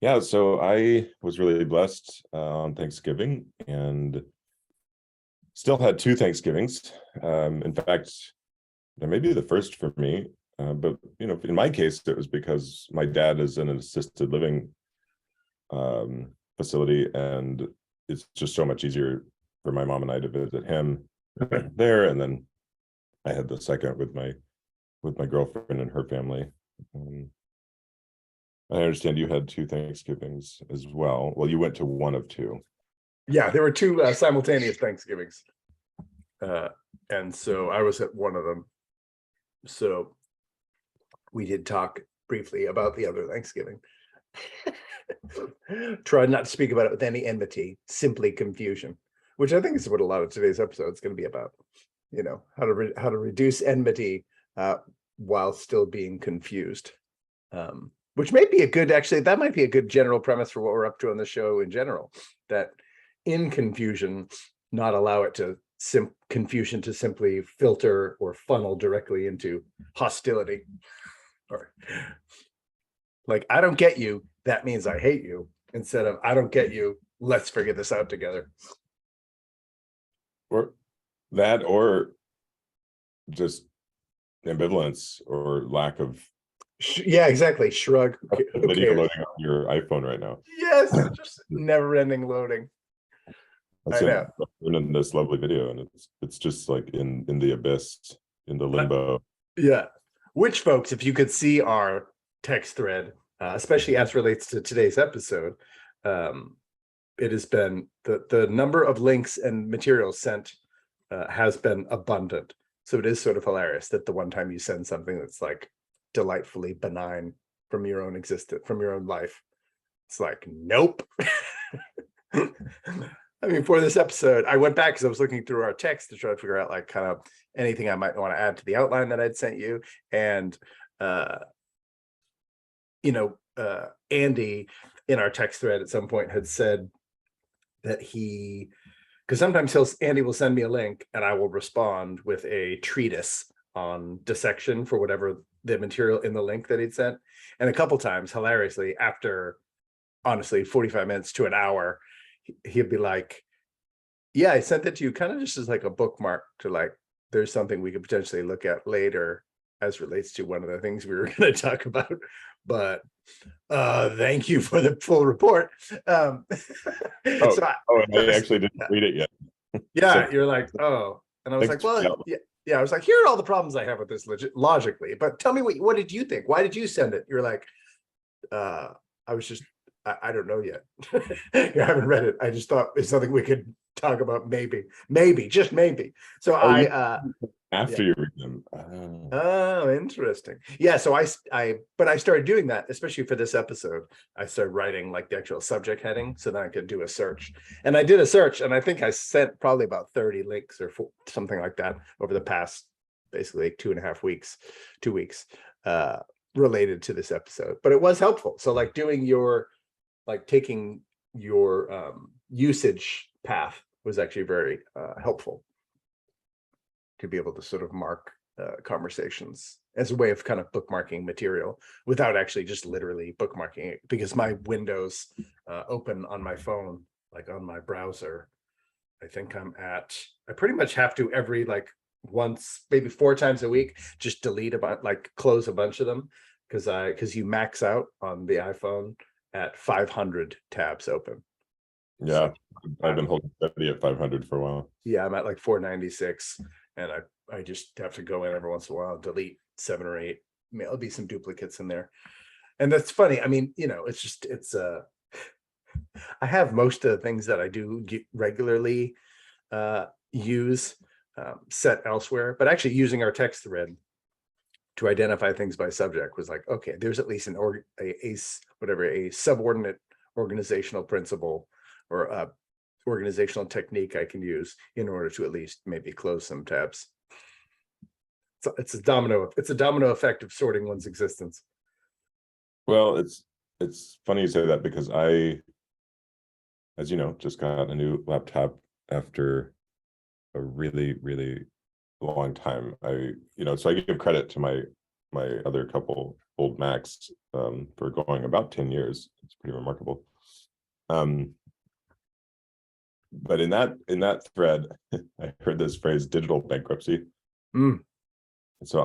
Yeah, so I was really blessed on Thanksgiving and still had two Thanksgivings. In fact, that may be the first for me. But in my case, it was because my dad is in an assisted living facility, and it's just so much easier for my mom and I to visit him there. And then I had the second with my girlfriend and her family. I understand you had two Thanksgivings as well. Well, you went to one of two. Yeah, there were two simultaneous Thanksgivings. And so I was at one of them. So we did talk briefly about the other Thanksgiving. Tried not to speak about it with any enmity, simply confusion, which I think is what a lot of today's episode is going to be about. How to reduce enmity while still being confused. Which may be that might be a good general premise for what we're up to on the show in general, that in confusion, not allow it to confusion to simply filter or funnel directly into hostility. Or like, I don't get you, that means I hate you, instead of I don't get you, let's figure this out together. Or that, or just ambivalence or lack of. Yeah, exactly. Shrug. Video loading on your iPhone right now. Yes, just never-ending loading. I know. In this lovely video, and it's just like in the abyss, in the limbo. Yeah. Which, folks, if you could see our text thread, especially as relates to today's episode, it has been the number of links and materials sent has been abundant. So it is sort of hilarious that the one time you send something that's like delightfully benign from your own existence, from your own life, it's like, nope. I mean, for this episode, I went back because I was looking through our text to try to figure out like kind of anything I might want to add to the outline that I'd sent you. And Andy in our text thread at some point had said that because sometimes Andy will send me a link and I will respond with a treatise on dissection for whatever the material in the link that he'd sent. And a couple times, hilariously, after honestly 45 minutes to an hour, he'd be like, yeah, I sent it to you kind of just as like a bookmark to like, there's something we could potentially look at later as relates to one of the things we were going to talk about. But thank you for the full report. I actually didn't read it yet. Yeah, so, you're like, oh. And I was like, well, yeah, I was like, here are all the problems I have with this logically, but tell me what did you think? Why did you send it? You're like, I don't know yet. You haven't read it. I just thought it's something we could talk about. Maybe, just maybe. So after you read them. Oh, interesting. Yeah. So I started doing that, especially for this episode. I started writing like the actual subject heading so that I could do a search. And I did a search, and I think I sent probably about 30 links or something like that over the past basically 2.5 weeks, 2 weeks, related to this episode. But it was helpful. So like taking your usage path was actually very helpful to be able to sort of mark conversations as a way of kind of bookmarking material without actually just literally bookmarking it, because my windows open on my phone, like on my browser. I think I pretty much have to every like once, maybe 4 times a week, just delete close a bunch of them, because you max out on the iPhone at 500 tabs open. Yeah, so I've been holding steady at 500 for a while. Yeah, I'm at like 496, and I just have to go in every once in a while, delete 7 or 8. There'll be some duplicates in there, and that's funny. I mean, it's I have most of the things that I do regularly use set elsewhere, but actually using our text thread to identify things by subject was like, okay, there's at least a subordinate organizational principle or organizational technique I can use in order to at least maybe close some tabs. So it's a domino effect of sorting one's existence. Well, it's funny you say that, because I, as you know, just got a new laptop after a really, really long time. So I give credit to my my other couple old Macs for going about 10 years. It's pretty remarkable. But in that thread, I heard this phrase, digital bankruptcy. So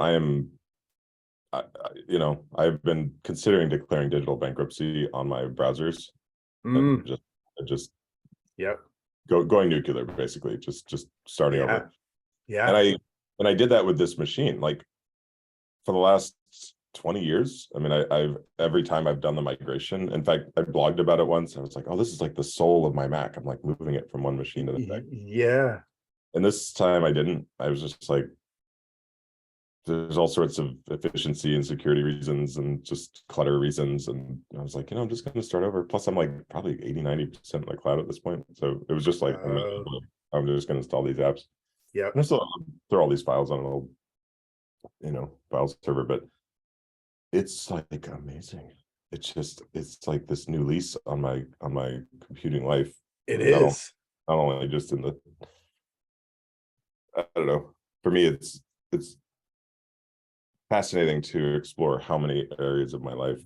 I've been considering declaring digital bankruptcy on my browsers. Just Yep. Going nuclear, basically, just starting over. Yeah. And I did that with this machine, like for the last 20 years. I mean, I've every time I've done the migration. In fact, I blogged about it once. I was like, oh, this is like the soul of my Mac. I'm like moving it from one machine to the next. Yeah. And this time I didn't. I was just like, there's all sorts of efficiency and security reasons and just clutter reasons. And I was like, I'm just going to start over. Plus, I'm like probably 80-90% in the cloud at this point. So it was just like, I'm just going to install these apps. Yeah. And I still throw all these files on an old, file server, but it's like amazing. It's like this new lease on my computing life. It is. Not only just in the, I don't know, for me, it's fascinating to explore how many areas of my life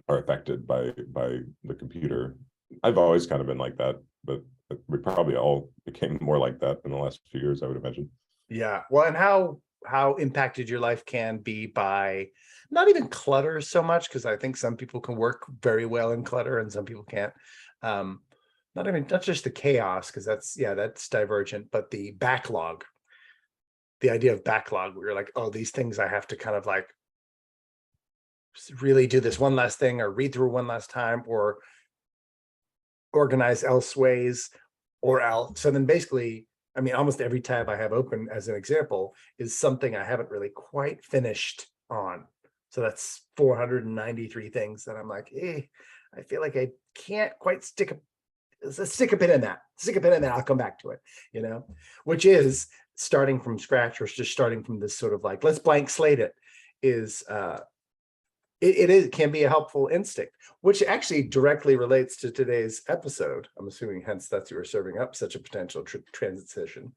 are affected by the computer. I've always kind of been like that, but we probably all became more like that in the last few years, I would imagine. Yeah. Well, and how impacted your life can be by not even clutter so much, because I think some people can work very well in clutter and some people can't. Not just the chaos, because that's divergent, but the backlog. The idea of backlog, where you're like, oh, these things I have to kind of like really do this one last thing, or read through one last time, or organize elseways, or else. So then basically, I mean, almost every tab I have open, as an example, is something I haven't really quite finished on. So that's 493 things that I'm like, I feel like I can't quite stick a pin in that. I'll come back to it, which is starting from scratch, or just starting from this sort of like, let's blank slate it, is it can be a helpful instinct, which actually directly relates to today's episode. I'm assuming hence that you were serving up such a potential transition.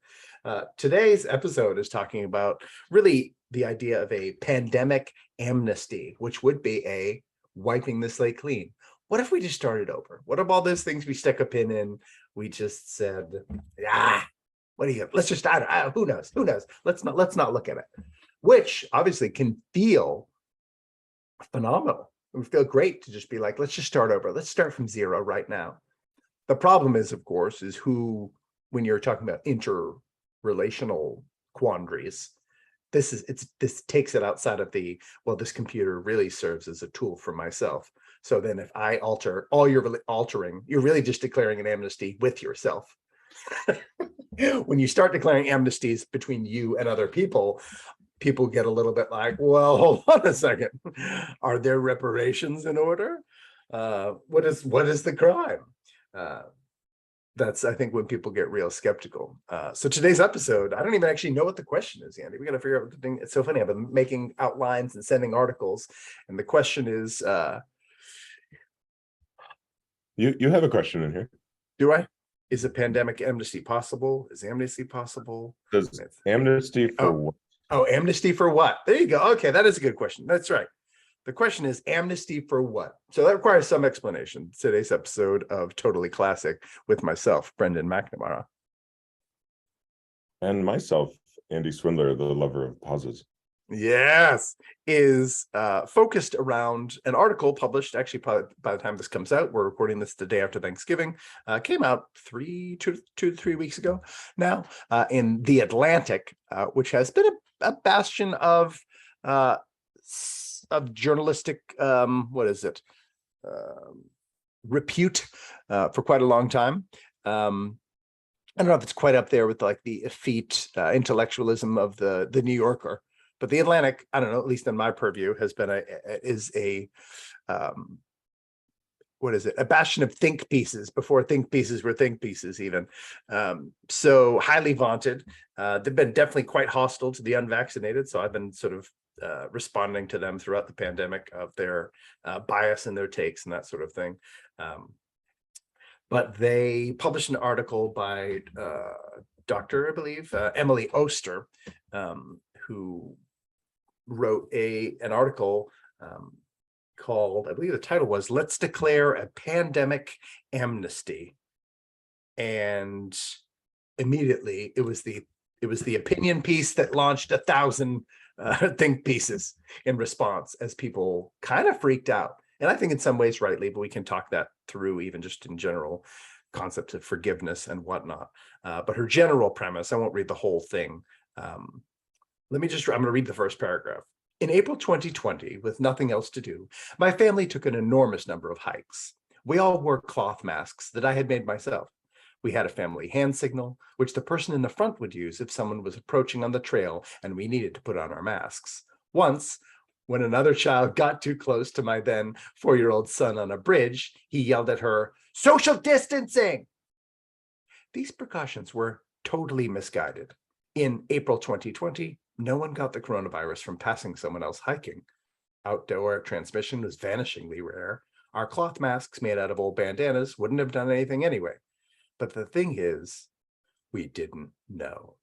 Today's episode is talking about really the idea of a pandemic amnesty, which would be a wiping the slate clean. What if we just started over? What if all those things we stuck a pin in, we just said, let's just start. Who knows? Let's not look at it, which obviously can feel phenomenal. It would feel great to just be like, let's just start over. Let's start from zero right now. The problem is, of course, when you're talking about interrelational quandaries, this takes it outside of this computer really serves as a tool for myself. So then if I alter, all you're really altering, you're really just declaring an amnesty with yourself. When you start declaring amnesties between you and other people get a little bit like, well, hold on a second. Are there reparations in order? What is the crime? That's, I think, when people get real skeptical. So today's episode, I don't even actually know what the question is, Andy. We got to figure out the thing. It's so funny. I've been making outlines and sending articles, and the question is, you have a question in here. Do I? Is a pandemic amnesty possible? Is amnesty possible? Does amnesty for what? Oh, amnesty for what? There you go. Okay, that is a good question. That's right. The question is amnesty for what? So that requires some explanation. Today's episode of Totally Classic with myself, Brendan McNamara. And myself, Andy Swindler, the lover of pauses. Yes, is focused around an article published, actually, by the time this comes out, we're recording this the day after Thanksgiving, came out 2 to 3 weeks ago now, in The Atlantic, which has been a bastion of journalistic, repute for quite a long time. I don't know if it's quite up there with like the effete intellectualism of the New Yorker. But The Atlantic, I don't know, at least in my purview, has been a bastion of think pieces before think pieces were think pieces even. So highly vaunted. They've been definitely quite hostile to the unvaccinated. So I've been sort of responding to them throughout the pandemic of their bias and their takes and that sort of thing. But they published an article by Dr. I believe, Emily Oster, who wrote an article called, I believe the title was "Let's Declare a Pandemic Amnesty," and immediately it was the opinion piece that launched 1,000 think pieces in response, as people kind of freaked out. And I think in some ways rightly, but we can talk that through, even just in general concepts of forgiveness and whatnot. But her general premise, I won't read the whole thing. I'm going to read the first paragraph. In April 2020, with nothing else to do, my family took an enormous number of hikes. We all wore cloth masks that I had made myself. We had a family hand signal, which the person in the front would use if someone was approaching on the trail and we needed to put on our masks. Once, when another child got too close to my then 4-year-old son on a bridge, he yelled at her, "Social distancing!" These precautions were totally misguided. In April 2020, no one got the coronavirus from passing someone else hiking. Outdoor transmission was vanishingly rare. Our cloth masks made out of old bandanas wouldn't have done anything anyway. But the thing is, we didn't know.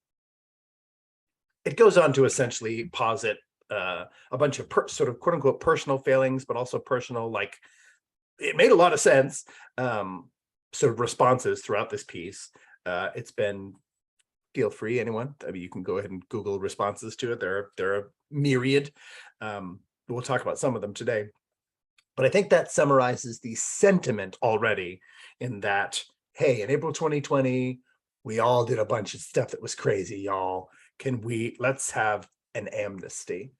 It goes on to essentially posit a bunch of sort of quote unquote personal failings, but also personal, like, it made a lot of sense, sort of responses throughout this piece. It's been, feel free, anyone, I mean, you can go ahead and Google responses to it. There are a myriad. We'll talk about some of them today. But I think that summarizes the sentiment already, in that, hey, in April 2020, we all did a bunch of stuff that was crazy, y'all. Let's have an amnesty.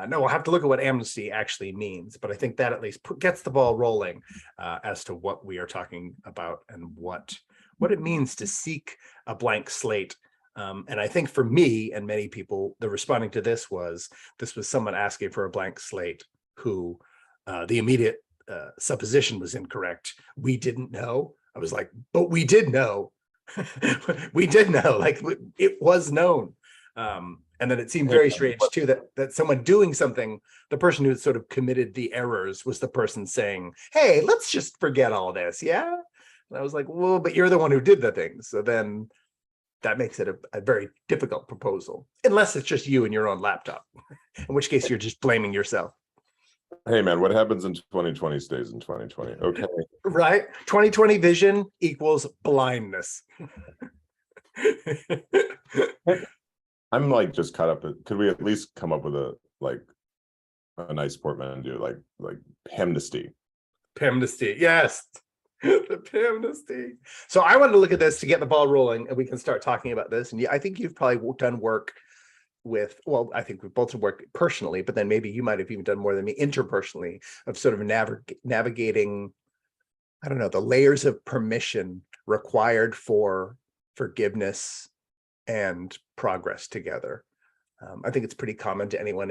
No, we'll have to look at what amnesty actually means, but I think that at least gets the ball rolling as to what we are talking about and what it means to seek a blank slate. And I think for me and many people, the responding to this was someone asking for a blank slate who the immediate supposition was incorrect. We didn't know. I was like, but we did know. We did know, like, it was known. And then it seemed very strange too that someone doing something, the person who had sort of committed the errors was the person saying, hey, let's just forget all this. Yeah. And I was like, well, but you're the one who did the thing. So then that makes it a very difficult proposal, unless it's just you and your own laptop, in which case you're just blaming yourself. Hey man, what happens in 2020 stays in 2020. Okay. Right. 2020 vision equals blindness. I'm like just caught up. Could we at least come up with a nice portmanteau, like amnesty? Amnesty, yes. The amnesty. So I wanted to look at this to get the ball rolling, and we can start talking about this. And I think you've probably done work with, well, I think we've both worked personally, but then maybe you might have even done more than me interpersonally, of sort of navigating, I don't know, the layers of permission required for forgiveness and progress together. I think it's pretty common to anyone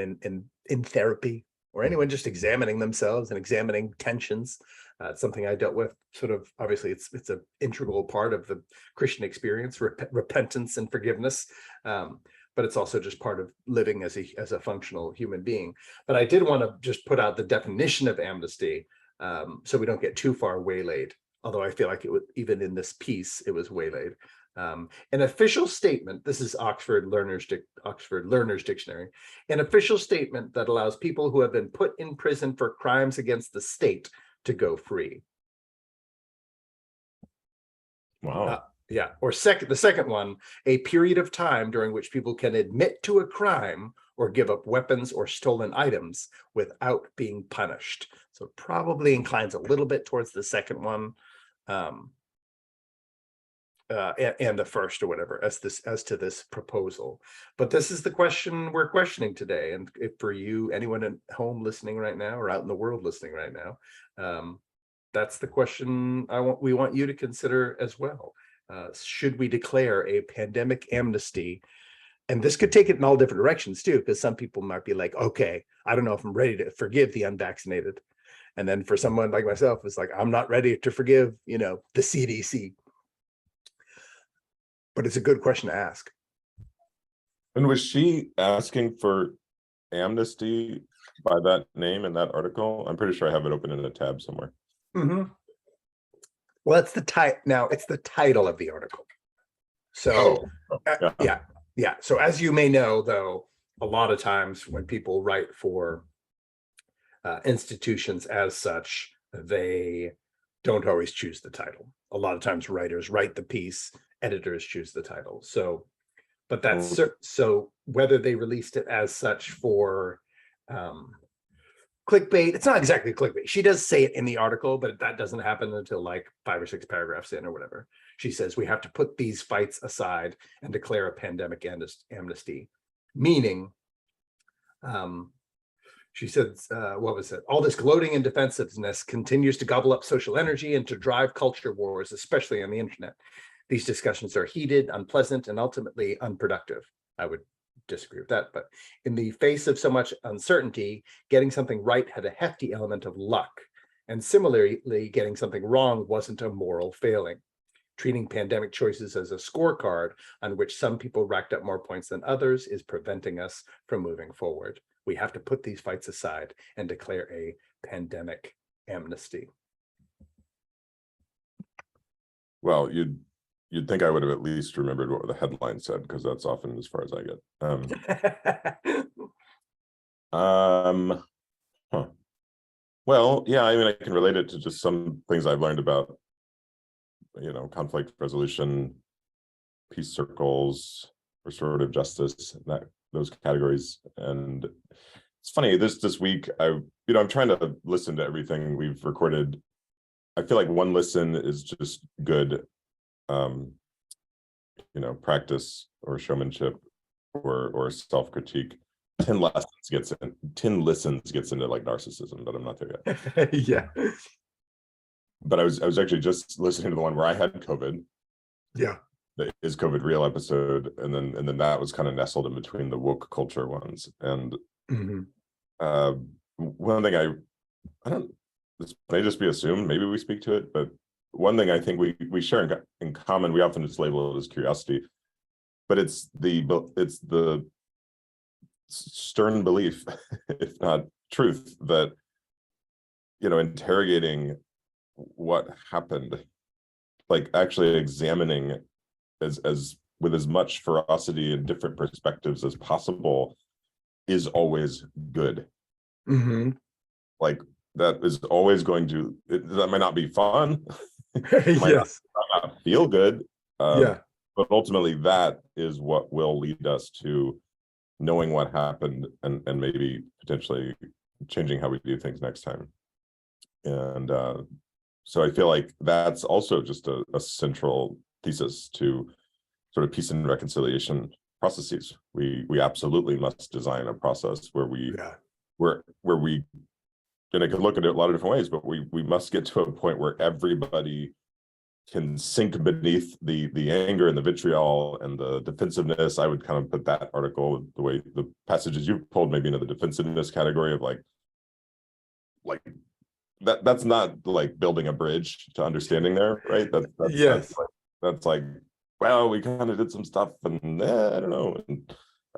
in therapy, or anyone just examining themselves and examining tensions. It's something I dealt with, sort of, obviously it's an integral part of the Christian experience, repentance and forgiveness. But it's also just part of living as a functional human being. But I did want to just put out the definition of amnesty, so we don't get too far waylaid, although I feel like it was, even in this piece, it was waylaid. An official statement, this is Oxford Learner's Dictionary, an official statement that allows people who have been put in prison for crimes against the state to go free. Wow. Yeah, or the second one, a period of time during which people can admit to a crime or give up weapons or stolen items without being punished. So probably inclines a little bit towards the second one, and the first, or whatever, as to this proposal. But this is the question we're questioning today. And if for you, anyone at home listening right now, or out in the world listening right now, that's the question we want you to consider as well. Should we declare a pandemic amnesty? And this could take it in all different directions too, because some people might be like, okay, I don't know if I'm ready to forgive the unvaccinated. And then for someone like myself, it's like, I'm not ready to forgive, the CDC. But it's a good question to ask. And was she asking for amnesty by that name in that article? I'm pretty sure I have it open in a tab somewhere. Mm-hmm. Well, that's the title. Now it's the title of the article. So, yeah. So as you may know, though, a lot of times when people write for institutions as such, they don't always choose the title. A lot of times writers write the piece, editors choose the title. So, but that's so whether they released it as such for clickbait, it's not exactly clickbait. She does say it in the article, but that doesn't happen until like 5 or 6 paragraphs in or whatever. She says we have to put these fights aside and declare a pandemic amnesty, meaning she said, what was it? All this gloating and defensiveness continues to gobble up social energy and to drive culture wars, especially on the internet. These discussions are heated, unpleasant, and ultimately unproductive. I would disagree with that, but in the face of so much uncertainty, getting something right had a hefty element of luck. And similarly, getting something wrong wasn't a moral failing. Treating pandemic choices as a scorecard on which some people racked up more points than others is preventing us from moving forward. We have to put these fights aside and declare a pandemic amnesty. Well, you'd think I would have at least remembered what the headline said, because that's often as far as I get. Huh. Well, yeah, I mean, I can relate it to just some things I've learned about, conflict resolution, peace circles, restorative justice, those categories. And it's funny, this week, I'm trying to listen to everything we've recorded. I feel like one listen is just good, practice or showmanship or self-critique. 10 listens gets into like narcissism, but I'm not there yet. Yeah. But I was actually just listening to the one where I had COVID. Yeah. The Is COVID Real episode, and then that was kind of nestled in between the woke culture ones. And one thing I don't, this may just be assumed, maybe we speak to it, but one thing I think we share in common, we often just label it as curiosity, but it's the stern belief, if not truth, that interrogating what happened, like actually examining as with as much ferocity and different perspectives as possible, is always good. Like that is always going to, that might not be fun. Might Yes. not feel good. Yeah. But ultimately that is what will lead us to knowing what happened and maybe potentially changing how we do things next time. And so I feel like that's also just a central thesis to sort of peace and reconciliation processes. We absolutely must design a process where we and I could look at it a lot of different ways, but we must get to a point where everybody can sink beneath the anger and the vitriol and the defensiveness. I would kind of put that article, the way the passages you pulled, maybe into the defensiveness category of like that's not like building a bridge to understanding there, right? That's like, well, we kind of did some stuff and I don't know.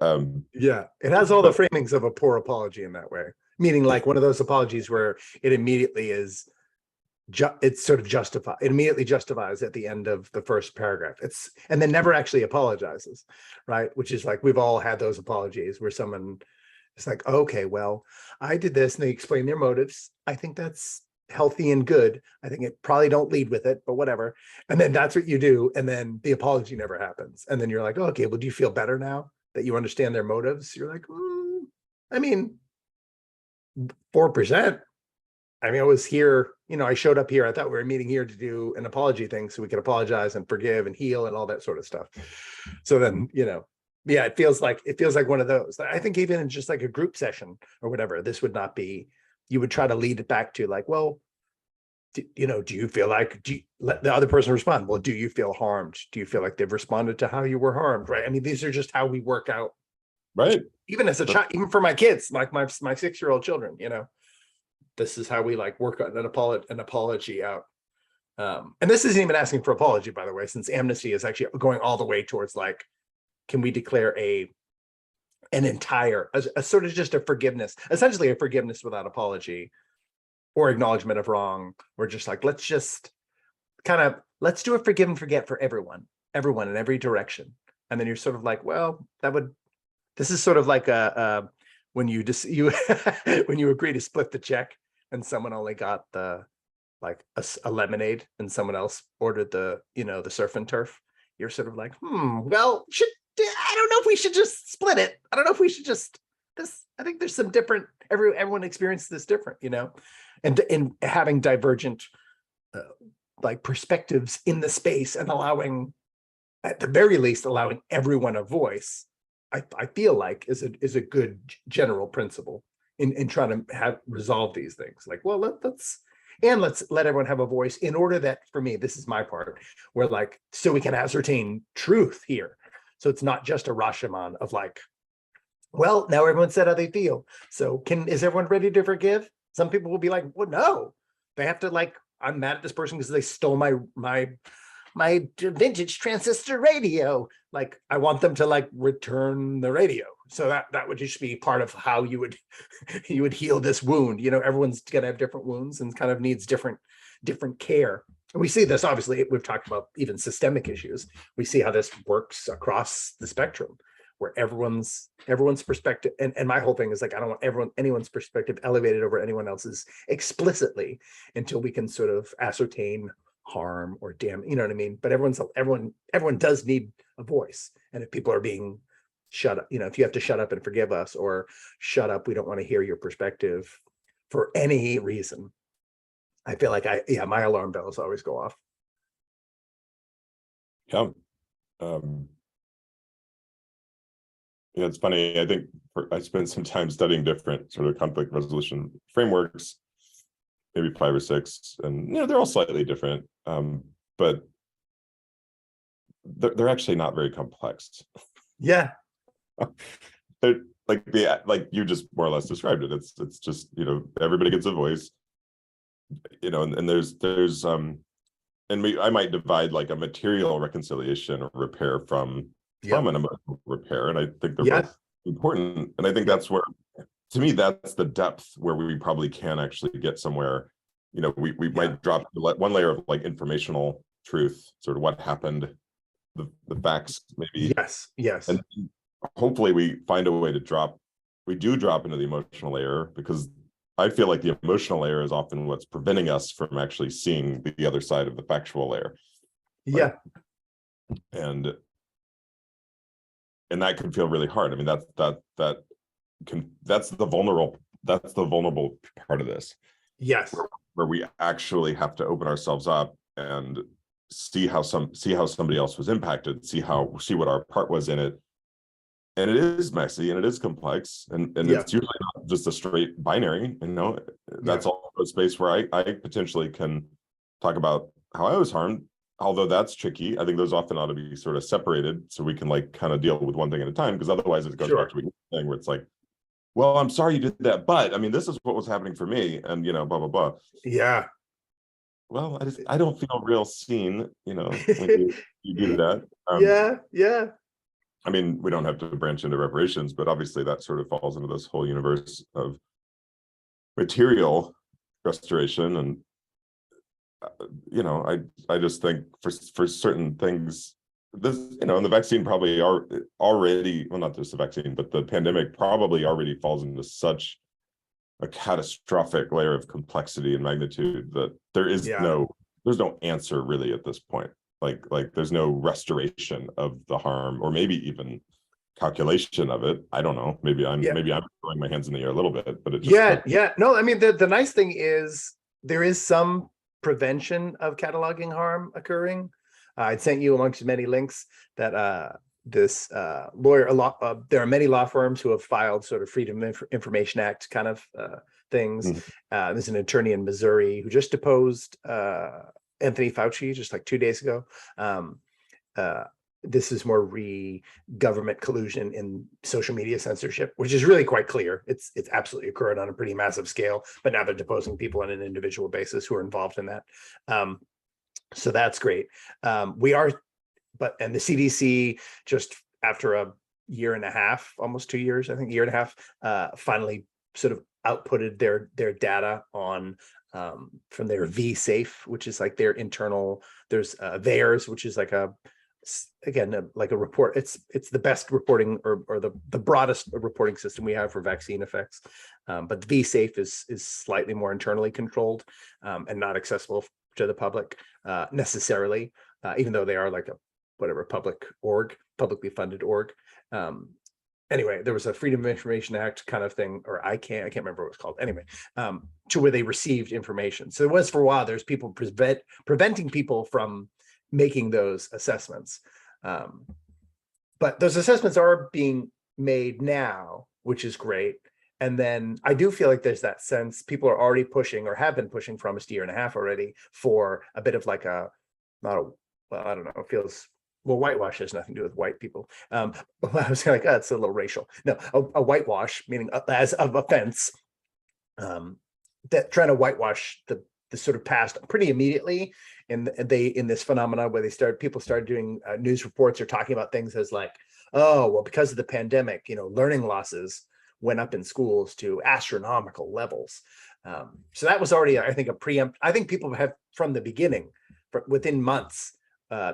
And, yeah, it has all the framings of a poor apology in that way, meaning like one of those apologies where it immediately is it's sort of justified. It immediately justifies at the end of the first paragraph. And then never actually apologizes, right? Which is like, we've all had those apologies where someone is like, okay, well, I did this, and they explain their motives. I think that's healthy and good. I think it probably don't lead with it, but whatever. And then that's what you do. And then the apology never happens. And then you're like, oh, okay, well, do you feel better now that you understand their motives? You're like, I mean, 4%. I mean, I was here, I showed up here. I thought we were meeting here to do an apology thing so we could apologize and forgive and heal and all that sort of stuff. So then, yeah, it feels like one of those. I think even in just like a group session or whatever, this would not be, you would try to lead it back to like, well, do you feel like, let the other person respond? Well, do you feel harmed? Do you feel like they've responded to how you were harmed? Right. I mean, these are just how we work out. Right. Even as a child, even for my kids, like my 6-year-old children, this is how we like work on an apology out. And this isn't even asking for apology, by the way, since amnesty is actually going all the way towards like, can we declare an entire, a sort of just a forgiveness, essentially a forgiveness without apology or acknowledgement of wrong, or just like, let's do a forgive and forget for everyone in every direction. And then you're sort of like, well, This is sort of like when you just you when you agree to split the check and someone only got the like a lemonade and someone else ordered the the surf and turf. You're sort of like, well, I don't know if we should just split it. I don't know if we should just this. I think there's some different. Everyone experiences this different, and in having divergent like perspectives in the space and allowing, at the very least, allowing everyone a voice. I feel like is a good general principle in trying to resolve these things. Like, well, let's let everyone have a voice in order that, for me, this is my part, where like, so we can ascertain truth here. So it's not just a Rashomon of like, well, now everyone said how they feel. So is everyone ready to forgive? Some people will be like, well, no, they have to like, I'm mad at this person because they stole my vintage transistor radio. Like, I want them to like return the radio. So that would just be part of how you would heal this wound. Everyone's gonna have different wounds and kind of needs different care. And we see this, obviously, we've talked about even systemic issues. We see how this works across the spectrum, where everyone's perspective, and my whole thing is like, I don't want anyone's perspective elevated over anyone else's explicitly until we can sort of ascertain harm or damn, you know what I mean? But everyone does need a voice. And if people are being shut up, if you have to shut up and forgive us, or shut up, we don't want to hear your perspective for any reason, I feel like my alarm bells always go off. Yeah. Yeah, it's funny. I think I spent some time studying different sort of conflict resolution frameworks, maybe 5 or 6, and they're all slightly different, but they're actually not very complex. Yeah. They're like you just more or less described it. It's just everybody gets a voice, and there's I might divide like a material reconciliation or repair from an emotional repair, and I think they're both important. And I think that's where, to me, that's the depth where we probably can actually get somewhere. We might drop one layer of like informational truth, sort of what happened, the facts, maybe. Yes. And hopefully we find a way to drop into the emotional layer, because I feel like the emotional layer is often what's preventing us from actually seeing the other side of the factual layer. Yeah. And that can feel really hard. I mean, that's the vulnerable part of this. Yes. Where we actually have to open ourselves up and see how somebody else was impacted, see what our part was in it. And it is messy and it is complex, and it's usually not just a straight binary, that's all a space where I potentially can talk about how I was harmed. Although that's tricky, I think those often ought to be sort of separated so we can like kind of deal with one thing at a time, because otherwise it goes back to a thing where it's like, well, I'm sorry you did that, but I mean, this is what was happening for me, and blah blah blah. Yeah. Well, I don't feel real seen, when you do that. Yeah. I mean, we don't have to branch into reparations, but obviously that sort of falls into this whole universe of material restoration. And I just think for certain things, this, and the vaccine probably are already, well, not just the vaccine, but the pandemic probably already falls into such a catastrophic layer of complexity and magnitude that there's no answer really at this point. Like there's no restoration of the harm, or maybe even calculation of it. I don't know. Maybe I'm throwing my hands in the air a little bit, but it just No, I mean, the nice thing is there is some prevention of cataloging harm occurring. I'd sent you, amongst many links, that this lawyer, there are many law firms who have filed sort of Freedom of Information Act kind of things. There's an attorney in Missouri who just deposed Anthony Fauci just like 2 days ago. This is more government collusion in social media censorship, which is really quite clear. It's absolutely occurred on a pretty massive scale, but now they're deposing people on an individual basis who are involved in that. So that's great. And the CDC, just after a year and a half, almost 2 years, I think, year and a half, finally sort of outputted their data on from their VSafe, which is like their internal. There's VAERS, which is like a again, like a report. It's the best reporting or the broadest reporting system we have for vaccine effects. But the VSafe is slightly more internally controlled and not accessible to the public necessarily, even though they are like a whatever publicly funded org. Anyway, there was a Freedom of Information Act kind of thing, or I can't remember what it was called. Anyway, to where they received information. So it was for a while, there's people preventing people from making those assessments. But those assessments are being made now, which is great. And then I do feel like there's that sense people are already pushing or have been pushing for almost a year and a half already for a bit of like I don't know, it feels, well, whitewash has nothing to do with white people. I was kind of like, oh, it's a little racial. No, a whitewash, meaning as of offense, that trying to whitewash the sort of past pretty immediately. And in this phenomena where people started doing news reports or talking about things as like, oh, well, because of the pandemic, learning losses went up in schools to astronomical levels. So that was already, I think, I think people have from the beginning, within months,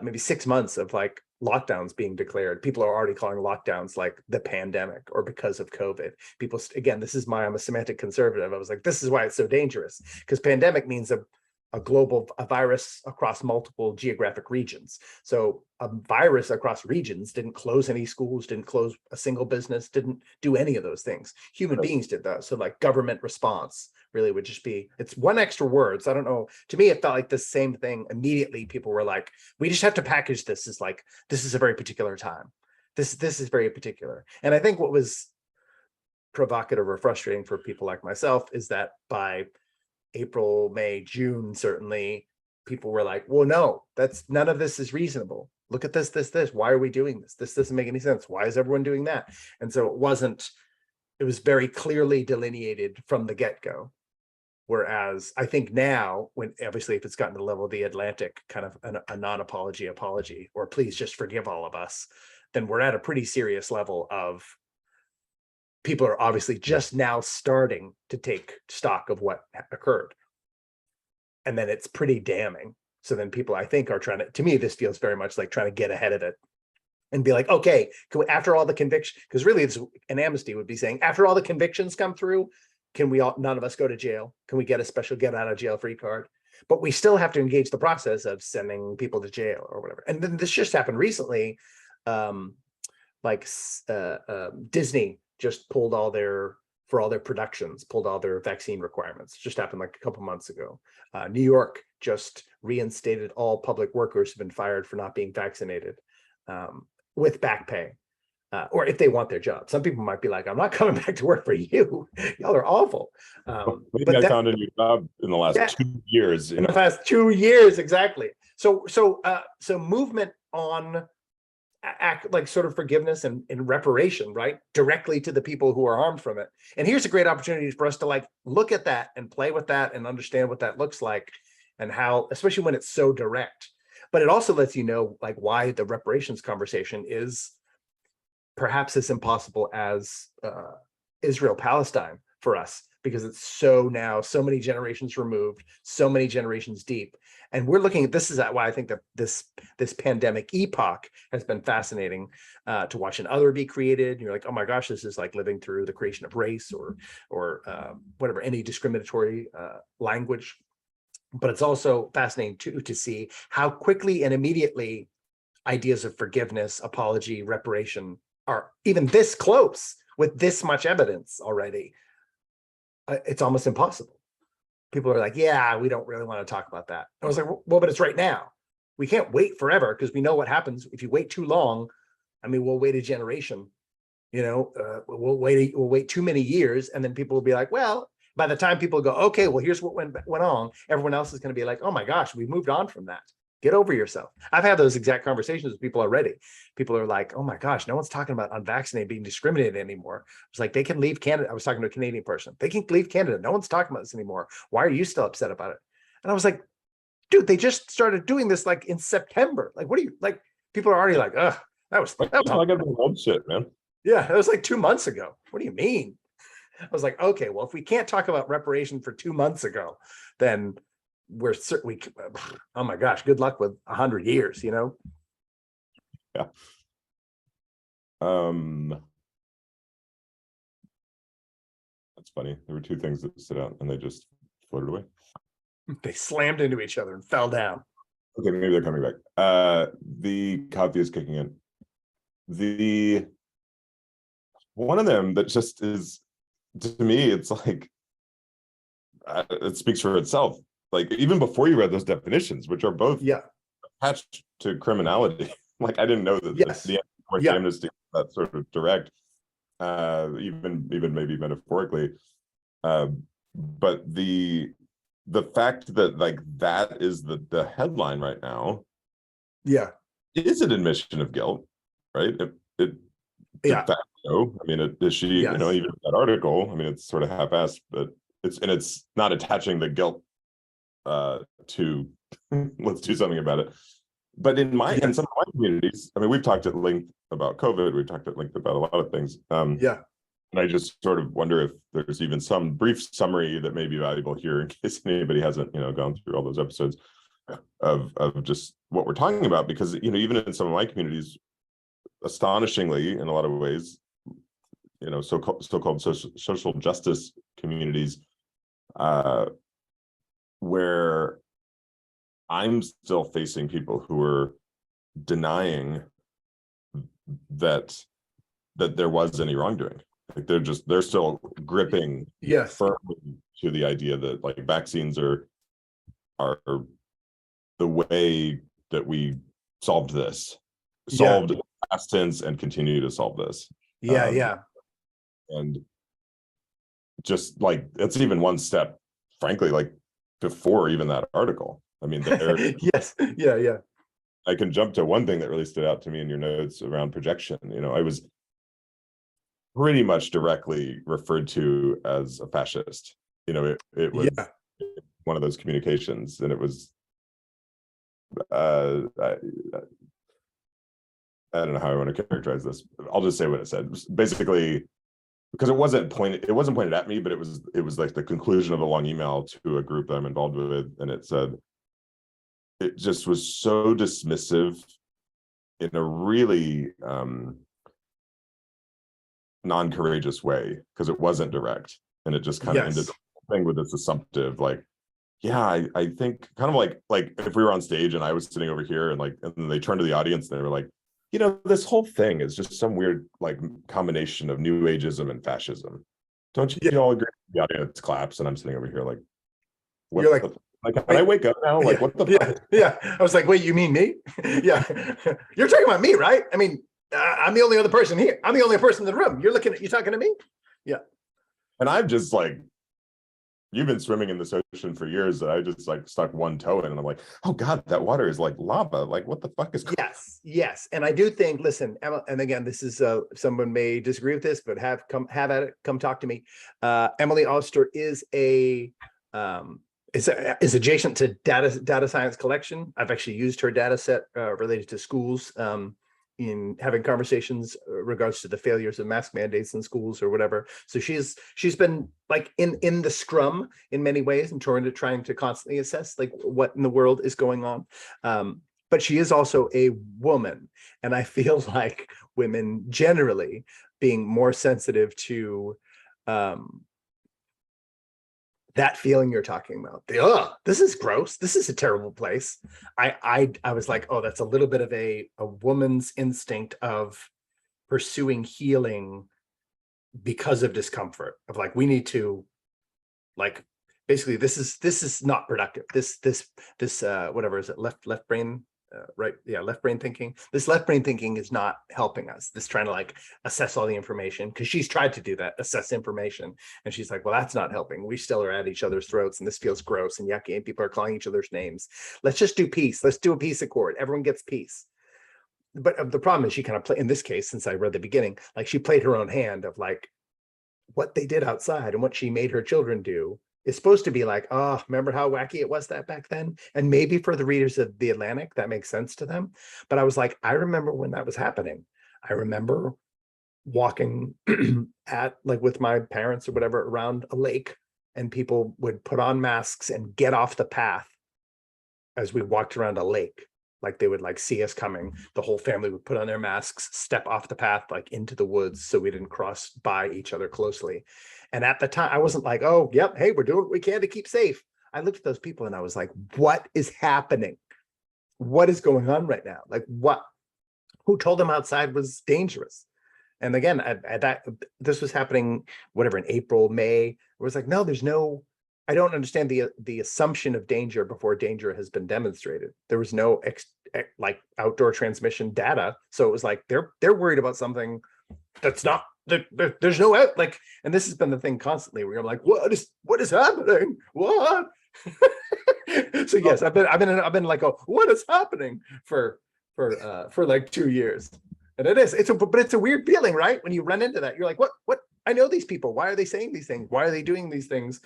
maybe 6 months of like lockdowns being declared, people are already calling lockdowns like the pandemic or because of COVID. People, again, I'm a semantic conservative. I was like, this is why it's so dangerous, because pandemic means a virus across multiple geographic regions. So a virus across regions didn't close any schools, didn't close a single business, didn't do any of those things. Human beings did that. So like government response really would just be, it's one extra word. So I don't know, to me, it felt like the same thing. Immediately people were like, we just have to package this as like, this is a very particular time. This is very particular. And I think what was provocative or frustrating for people like myself is that by April, May, June, certainly people were like, well, no, none of this is reasonable. Look at this. Why are we doing this? This doesn't make any sense. Why is everyone doing that? And so it was very clearly delineated from the get-go. Whereas I think now, when obviously if it's gotten to the level of the Atlantic, kind of a non-apology apology, or please just forgive all of us, then we're at a pretty serious level of people are obviously just now starting to take stock of what occurred. And then it's pretty damning. So then people, I think, are to me, this feels very much like trying to get ahead of it and be like, okay, after all the conviction, because really it's an amnesty would be saying, after all the convictions come through, can none of us go to jail? Can we get a special get out of jail free card? But we still have to engage the process of sending people to jail or whatever. And then this just happened recently, Disney just pulled all their productions, pulled all their vaccine requirements. It just happened like a couple months ago. New York just reinstated all public workers who've been fired for not being vaccinated with back pay, or if they want their job. Some people might be like, I'm not coming back to work for you. Y'all are awful. Maybe I found a new job in the last 2 years. In the past 2 years, exactly. So movement on like sort of forgiveness and reparation, right, directly to the people who are harmed from it. And here's a great opportunity for us to like look at that and play with that and understand what that looks like and how, especially when it's so direct. But it also lets you know like why the reparations conversation is perhaps as impossible as Israel-Palestine for us, because it's so many generations removed, so many generations deep. And we're looking at this is why I think that this pandemic epoch has been fascinating to watch another be created. You're like, oh my gosh, this is like living through the creation of race or whatever, any discriminatory language. But it's also fascinating too to see how quickly and immediately ideas of forgiveness, apology, reparation are even this close with this much evidence already. It's almost impossible. People are like, yeah, we don't really want to talk about that. I was like, well, but it's right now. We can't wait forever because we know what happens if you wait too long. I mean, we'll wait a generation, we'll wait too many years. And then people will be like, well, by the time people go, okay, well, here's what went on. Everyone else is going to be like, oh my gosh, we moved on from that. Get over yourself. I've had those exact conversations with people already. People are like, oh my gosh, no one's talking about unvaccinated being discriminated anymore. It's like, they can leave Canada. I was talking to a Canadian person. They can leave Canada. No one's talking about this anymore. Why are you still upset about it? And I was like, dude, they just started doing this like in September. Like, what are you like? People are already like, ugh, that was like old shit, man. Yeah, that was like 2 months ago. What do you mean? I was like, okay, well, if we can't talk about reparation for 2 months ago, then we're certainly, oh my gosh, good luck with 100 years, Yeah. That's funny. There were two things that stood out and they just floated away. They slammed into each other and fell down. Okay, maybe they're coming back. The coffee is kicking in. The one of them that just is, to me, it's like it speaks for itself. Like even before you read those definitions, which are both attached to criminality. Like I didn't know that the amnesty that sort of direct, even maybe metaphorically. But the fact that like that is the headline right now, is an admission of guilt, right? It de facto, I mean, is she, you know, even that article, I mean, it's sort of half-assed, but it's not attaching the guilt to let's do something about it. But in some of my communities, I mean, we've talked at length about COVID, we've talked at length about a lot of things. And I just sort of wonder if there's even some brief summary that may be valuable here in case anybody hasn't, you know, gone through all those episodes of just what we're talking about, because, you know, even in some of my communities, astonishingly, in a lot of ways, you know, so-called social justice communities, where I'm still facing people who are denying that there was any wrongdoing. Like they're still gripping firmly to the idea that like vaccines are the way that we solved this, solved past tense, and continue to solve this. And just like that's even one step, frankly, like before even that article. I mean, I can jump to one thing that really stood out to me in your notes around projection. You know, I was pretty much directly referred to as a fascist. You know, it was one of those communications, and it was I don't know how I want to characterize this. I'll just say what it said. Basically, because it wasn't pointed at me, but it was like the conclusion of a long email to a group that I'm involved with, and it said, it just was so dismissive in a really non-courageous way, because it wasn't direct, and it just kind of ended the thing with this assumptive, like, I think kind of like if we were on stage and I was sitting over here and then they turned to the audience and they were like, you know, this whole thing is just some weird like combination of new ageism and fascism. Don't you all agree? The audience claps, and I'm sitting over here like, what? You're like, can I wake up now? Like, what the fuck? I was like, wait, you mean me? You're talking about me, right? I mean, I'm the only other person here. I'm the only person in the room. You're talking to me? And I'm just like, you've been swimming in this ocean for years, and I just like stuck one toe in, and I'm like, oh God, that water is like lava. Like, what the fuck is going on? Yes. And I do think, listen, Emma, and again, this is someone may disagree with this, but have at it, come talk to me. Emily Oster is is adjacent to data science collection. I've actually used her data set related to schools in having conversations regards to the failures of mask mandates in schools or whatever. So she's been like in the scrum in many ways and trying to constantly assess like what in the world is going on. But she is also a woman, and I feel like women generally being more sensitive to that feeling you're talking about. This is gross. This is a terrible place. I was like, oh, that's a little bit of a woman's instinct of pursuing healing because of discomfort, of like, we need to, like, basically this is not productive. This whatever is it, left brain right? Yeah, left brain thinking. This left brain thinking is not helping us. This trying to like assess all the information, because she's tried to do that, assess information, and she's like, well, that's not helping. We still are at each other's throats, and this feels gross and yucky, and people are calling each other's names. Let's just do peace. Let's do a peace accord. Everyone gets peace. But the problem is she kind of played, in this case, since I read the beginning, like she played her own hand of like what they did outside and what she made her children do is supposed to be like, oh, remember how wacky it was that back then? And maybe for the readers of The Atlantic, that makes sense to them. But I was like, I remember when that was happening. I remember walking at like with my parents or whatever around a lake, and people would put on masks and get off the path as we walked around a lake. Like they would like see us coming, the whole family would put on their masks, step off the path like into the woods so we didn't cross by each other closely. And at the time I wasn't like, oh yep, hey, we're doing what we can to keep safe. I looked at those people and I was like, what is happening? What is going on right now? Like what? Who told them outside was dangerous? And again, this was happening, whatever, in April, May. It was like, no, I don't understand the assumption of danger before danger has been demonstrated. There was no like outdoor transmission data. So it was like, they're worried about something that's not, there's no out, like, and this has been the thing constantly where I'm like, what is happening? What? So yes, I've been like, oh, what is happening for like 2 years. And but it's a weird feeling, right? When you run into that, you're like, what? I know these people. Why are they saying these things? Why are they doing these things?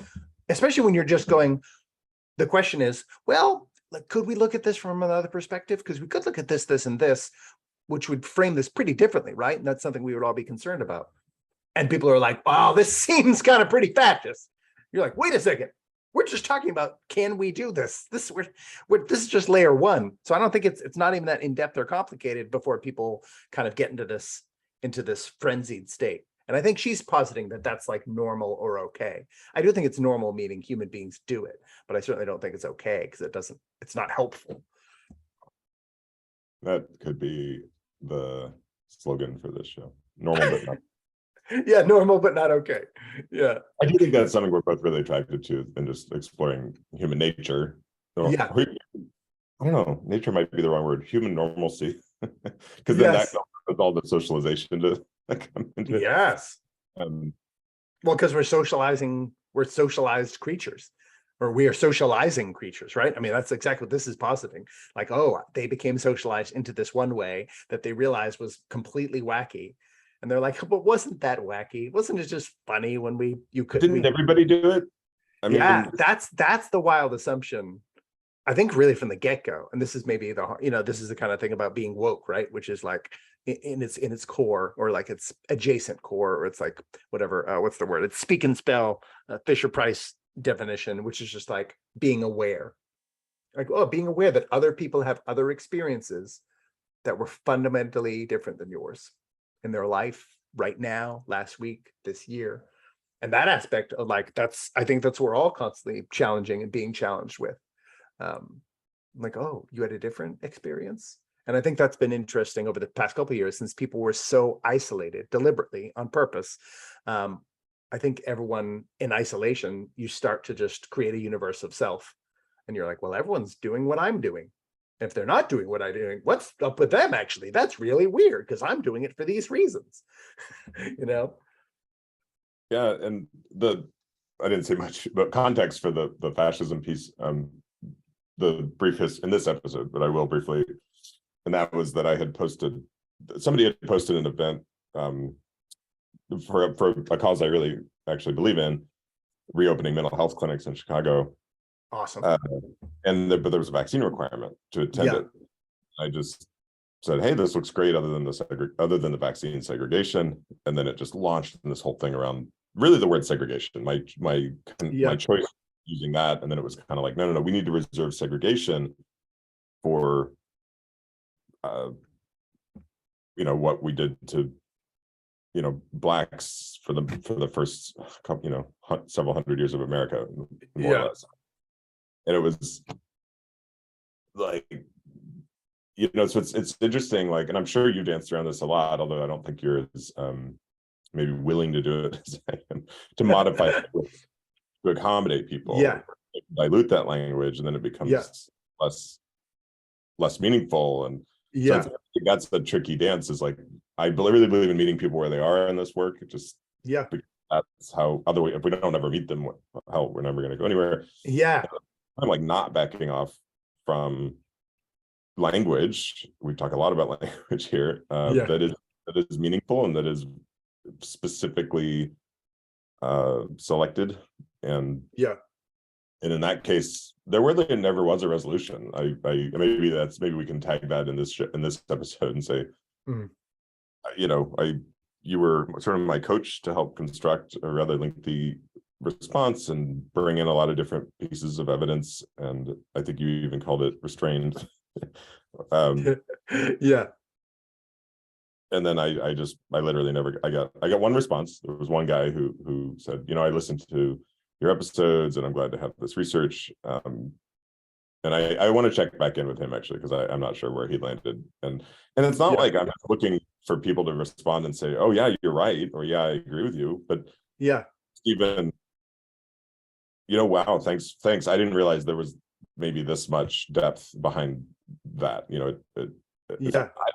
Especially when you're just going, the question is, well, like, could we look at this from another perspective? Because we could look at this, this, and this, which would frame this pretty differently, right? And that's something we would all be concerned about. And people are like, wow, this seems kind of pretty fascist. You're like, wait a second. We're just talking about, can we do this? This is just layer one. So I don't think it's not even that in-depth or complicated before people kind of get into this frenzied state. And I think she's positing that that's like normal or okay. I do think it's normal, meaning human beings do it, but I certainly don't think it's okay because it's not helpful. That could be the slogan for this show. Normal, but not. Yeah, normal, but not okay. Yeah. I do think that's something we're both really attracted to, and just exploring human nature. Yeah. I don't know. Nature might be the wrong word. Human normalcy, because then that with all the socialization to come into it. Yes. Well, because we're socialized creatures, or we are socializing creatures, right? I mean, that's exactly what this is positing. Like, oh, they became socialized into this one way that they realized was completely wacky. And they're like, but wasn't that wacky? Wasn't it just funny when didn't everybody do it? I mean, yeah, that's the wild assumption. I think really from the get-go, and this is maybe this is the kind of thing about being woke, right? Which is like in its core, or like its adjacent core, or it's like whatever, what's the word? It's speak and spell, Fisher-Price definition, which is just like being aware. Like, oh, being aware that other people have other experiences that were fundamentally different than yours in their life right now, last week, this year. And that aspect of like, I think that's what we're all constantly challenging and being challenged with. Like, oh, you had a different experience. And I think that's been interesting over the past couple of years, since people were so isolated deliberately on purpose. I think everyone in isolation, you start to just create a universe of self. And you're like, well, everyone's doing what I'm doing. If they're not doing what I'm doing, what's up with them? Actually, that's really weird because I'm doing it for these reasons. Yeah, and I didn't say much, but context for the fascism piece, the briefest in this episode, but I will briefly, and that was that somebody had posted an event for a cause I really actually believe in, reopening mental health clinics in Chicago. Awesome. But there was a vaccine requirement to attend it. I just said, hey, this looks great other than the vaccine segregation. And then it just launched in this whole thing around really the word segregation. My choice using that. And then it was kind of like, no, we need to reserve segregation for what we did to blacks for the first several hundred years of America, more or less. And it was like, so it's interesting, like, and I'm sure you danced around this a lot, although I don't think you're as maybe willing to do it as I am, to modify it to accommodate people, dilute that language, and then it becomes less meaningful. And so I think that's the tricky dance, is like, I really believe in meeting people where they are in this work. It just that's how, otherwise, if we don't ever meet them, hell, we're never going to go anywhere. I'm like not backing off from language. We talk a lot about language here, that is meaningful and that is specifically selected. And in that case, there really never was a resolution. Maybe we can tag that in this episode and say, you were sort of my coach to help construct a rather lengthy response and bring in a lot of different pieces of evidence. And I think you even called it restrained Um, Yeah. and then I literally never, I got one response. There was one guy who said, I listened to your episodes and I'm glad to have this research. And I want to check back in with him actually, because I'm not sure where he landed. And it's not like I'm looking for people to respond and say, oh yeah, you're right, or yeah, I agree with you. But Yeah. even, wow, thanks. I didn't realize there was maybe this much depth behind that, Yeah.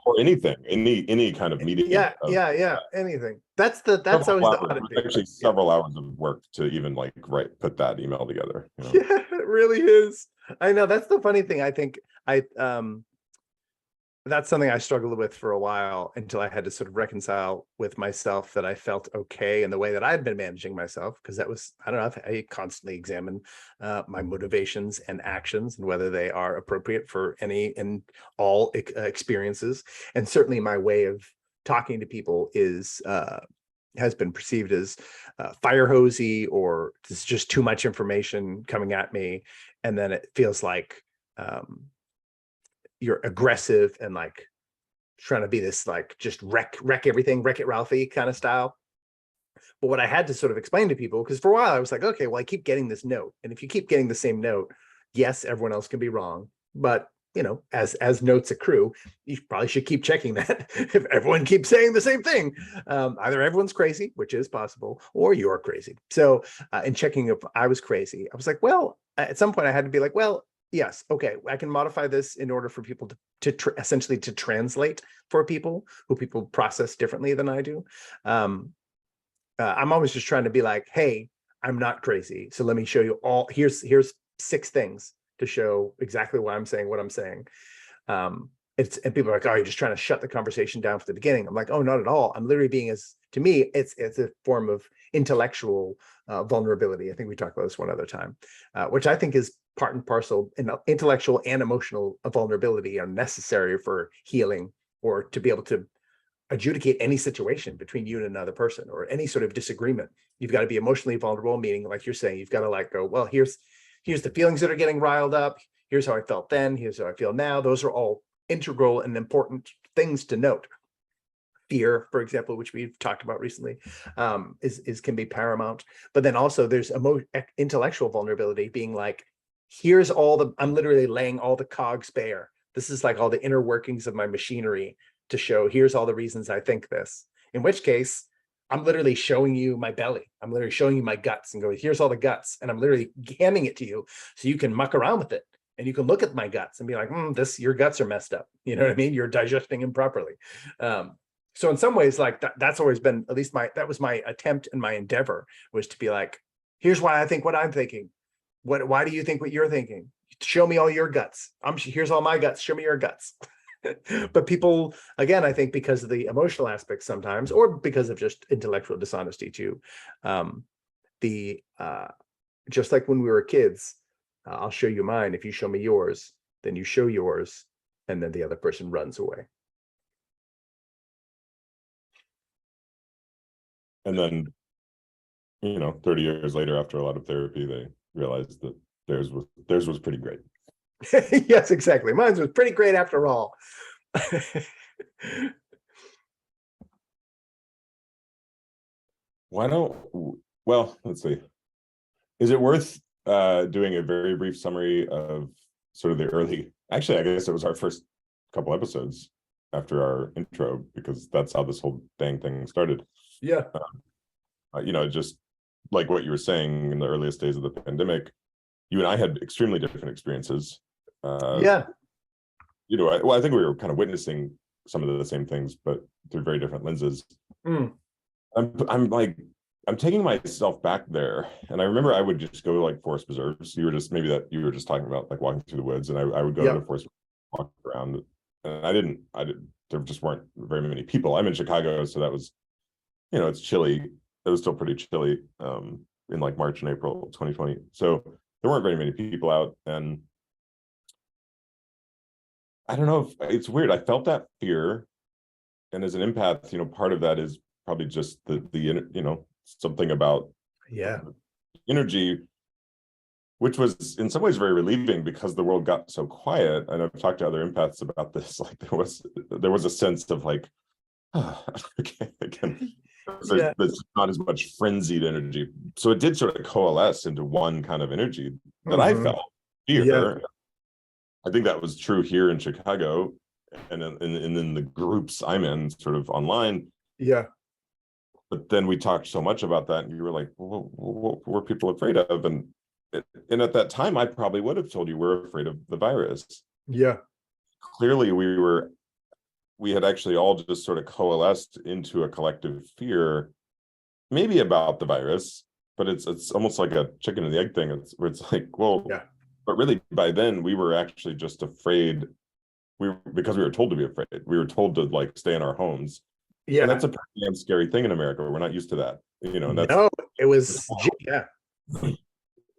or anything, any kind of meeting. Yeah. Anything. That's always the odd thing. Actually several hours of work to even put that email together. Yeah, it really is. I know, that's the funny thing. I think that's something I struggled with for a while, until I had to sort of reconcile with myself that I felt okay in the way that I'd been managing myself, because that was, I don't know, I constantly examine my motivations and actions and whether they are appropriate for any and all experiences. And certainly my way of talking to people has been perceived as fire hosey, or it's just too much information coming at me, and then it feels like you're aggressive and trying to be this just wreck everything, Wreck It Ralphie kind of style. But what I had to sort of explain to people, because for a while I was like, okay, well, I keep getting this note, and if you keep getting the same note, yes, everyone else can be wrong, but as notes accrue, you probably should keep checking that. If everyone keeps saying the same thing, either everyone's crazy, which is possible, or you're crazy. So in checking if I was crazy, I was like, well, at some point I had to be like, well, yes, okay, I can modify this in order for people to essentially to translate for people who people process differently than I do. I'm always just trying to be like, hey, I'm not crazy, so let me show you all. Here's 6 things to show exactly why I'm saying what I'm saying. And people are like, oh, you're just trying to shut the conversation down from the beginning. I'm like, oh, not at all. I'm literally being, to me, it's a form of intellectual vulnerability. I think we talked about this one other time, which I think is part and parcel. Intellectual and emotional vulnerability are necessary for healing, or to be able to adjudicate any situation between you and another person, or any sort of disagreement. You've got to be emotionally vulnerable, meaning, like you're saying, you've got to go, well, here's the feelings that are getting riled up. Here's how I felt then. Here's how I feel now. Those are all integral and important things to note. Fear, for example, which we've talked about recently, can be paramount. But then also there's intellectual vulnerability, being like, here's I'm literally laying all the cogs bare. This is all the inner workings of my machinery to show, here's all the reasons I think this. In which case, I'm literally showing you my belly. I'm literally showing you my guts and going, here's all the guts. And I'm literally handing it to you so you can muck around with it. And you can look at my guts and be like, your guts are messed up. You know what I mean? You're digesting improperly. So in some ways, that's always been, at least that was my attempt and my endeavor, was to be like, here's why I think what I'm thinking. Why do you think what you're thinking? Show me all your guts. Here's all my guts. Show me your guts. But people, again, I think because of the emotional aspects sometimes, or because of just intellectual dishonesty too, just like when we were kids, I'll show you mine. If you show me yours, then you show yours, and then the other person runs away. And then, 30 years later, after a lot of therapy, they realized that theirs was pretty great. Yes, exactly. Mine was pretty great after all. Let's see. Is it worth doing a very brief summary of sort of the early, actually, I guess it was our first couple episodes after our intro, because that's how this whole dang thing started. Yeah. Just like what you were saying, in the earliest days of the pandemic, you and I had extremely different experiences. Yeah. I think we were kind of witnessing some of the same things, but through very different lenses. I'm taking myself back there, and I remember I would just go to forest preserves. You were just talking about walking through the woods, and I would go to the forest, walk around, and I didn't. There just weren't very many people. I'm in Chicago, so that was, it's chilly. It was still pretty chilly in March and April 2020. So there weren't very many people out, and I don't know if it's weird. I felt that fear, and as an empath, part of that is probably just the something about yeah energy which was in some ways very relieving because the world got so quiet. And I've talked to other empaths about this. Like there was a sense of like, oh, okay, again, there's not as much frenzied energy. So it did sort of coalesce into one kind of energy that I felt here. Yeah. I think that was true here in Chicago and in the groups I'm in sort of online. Yeah. But then we talked so much about that, and you were like, well, what were people afraid of? And at that time, I probably would have told you we're afraid of the virus. Yeah. Clearly, we had actually all just sort of coalesced into a collective fear, maybe about the virus, but it's almost like a chicken and the egg thing. Where it's like, well, Yeah. but really by then we were actually just afraid. Because we were told to be afraid. We were told to like stay in our homes. Yeah. And that's a pretty damn scary thing in America. We're not used to that, and that's No, it was, yeah.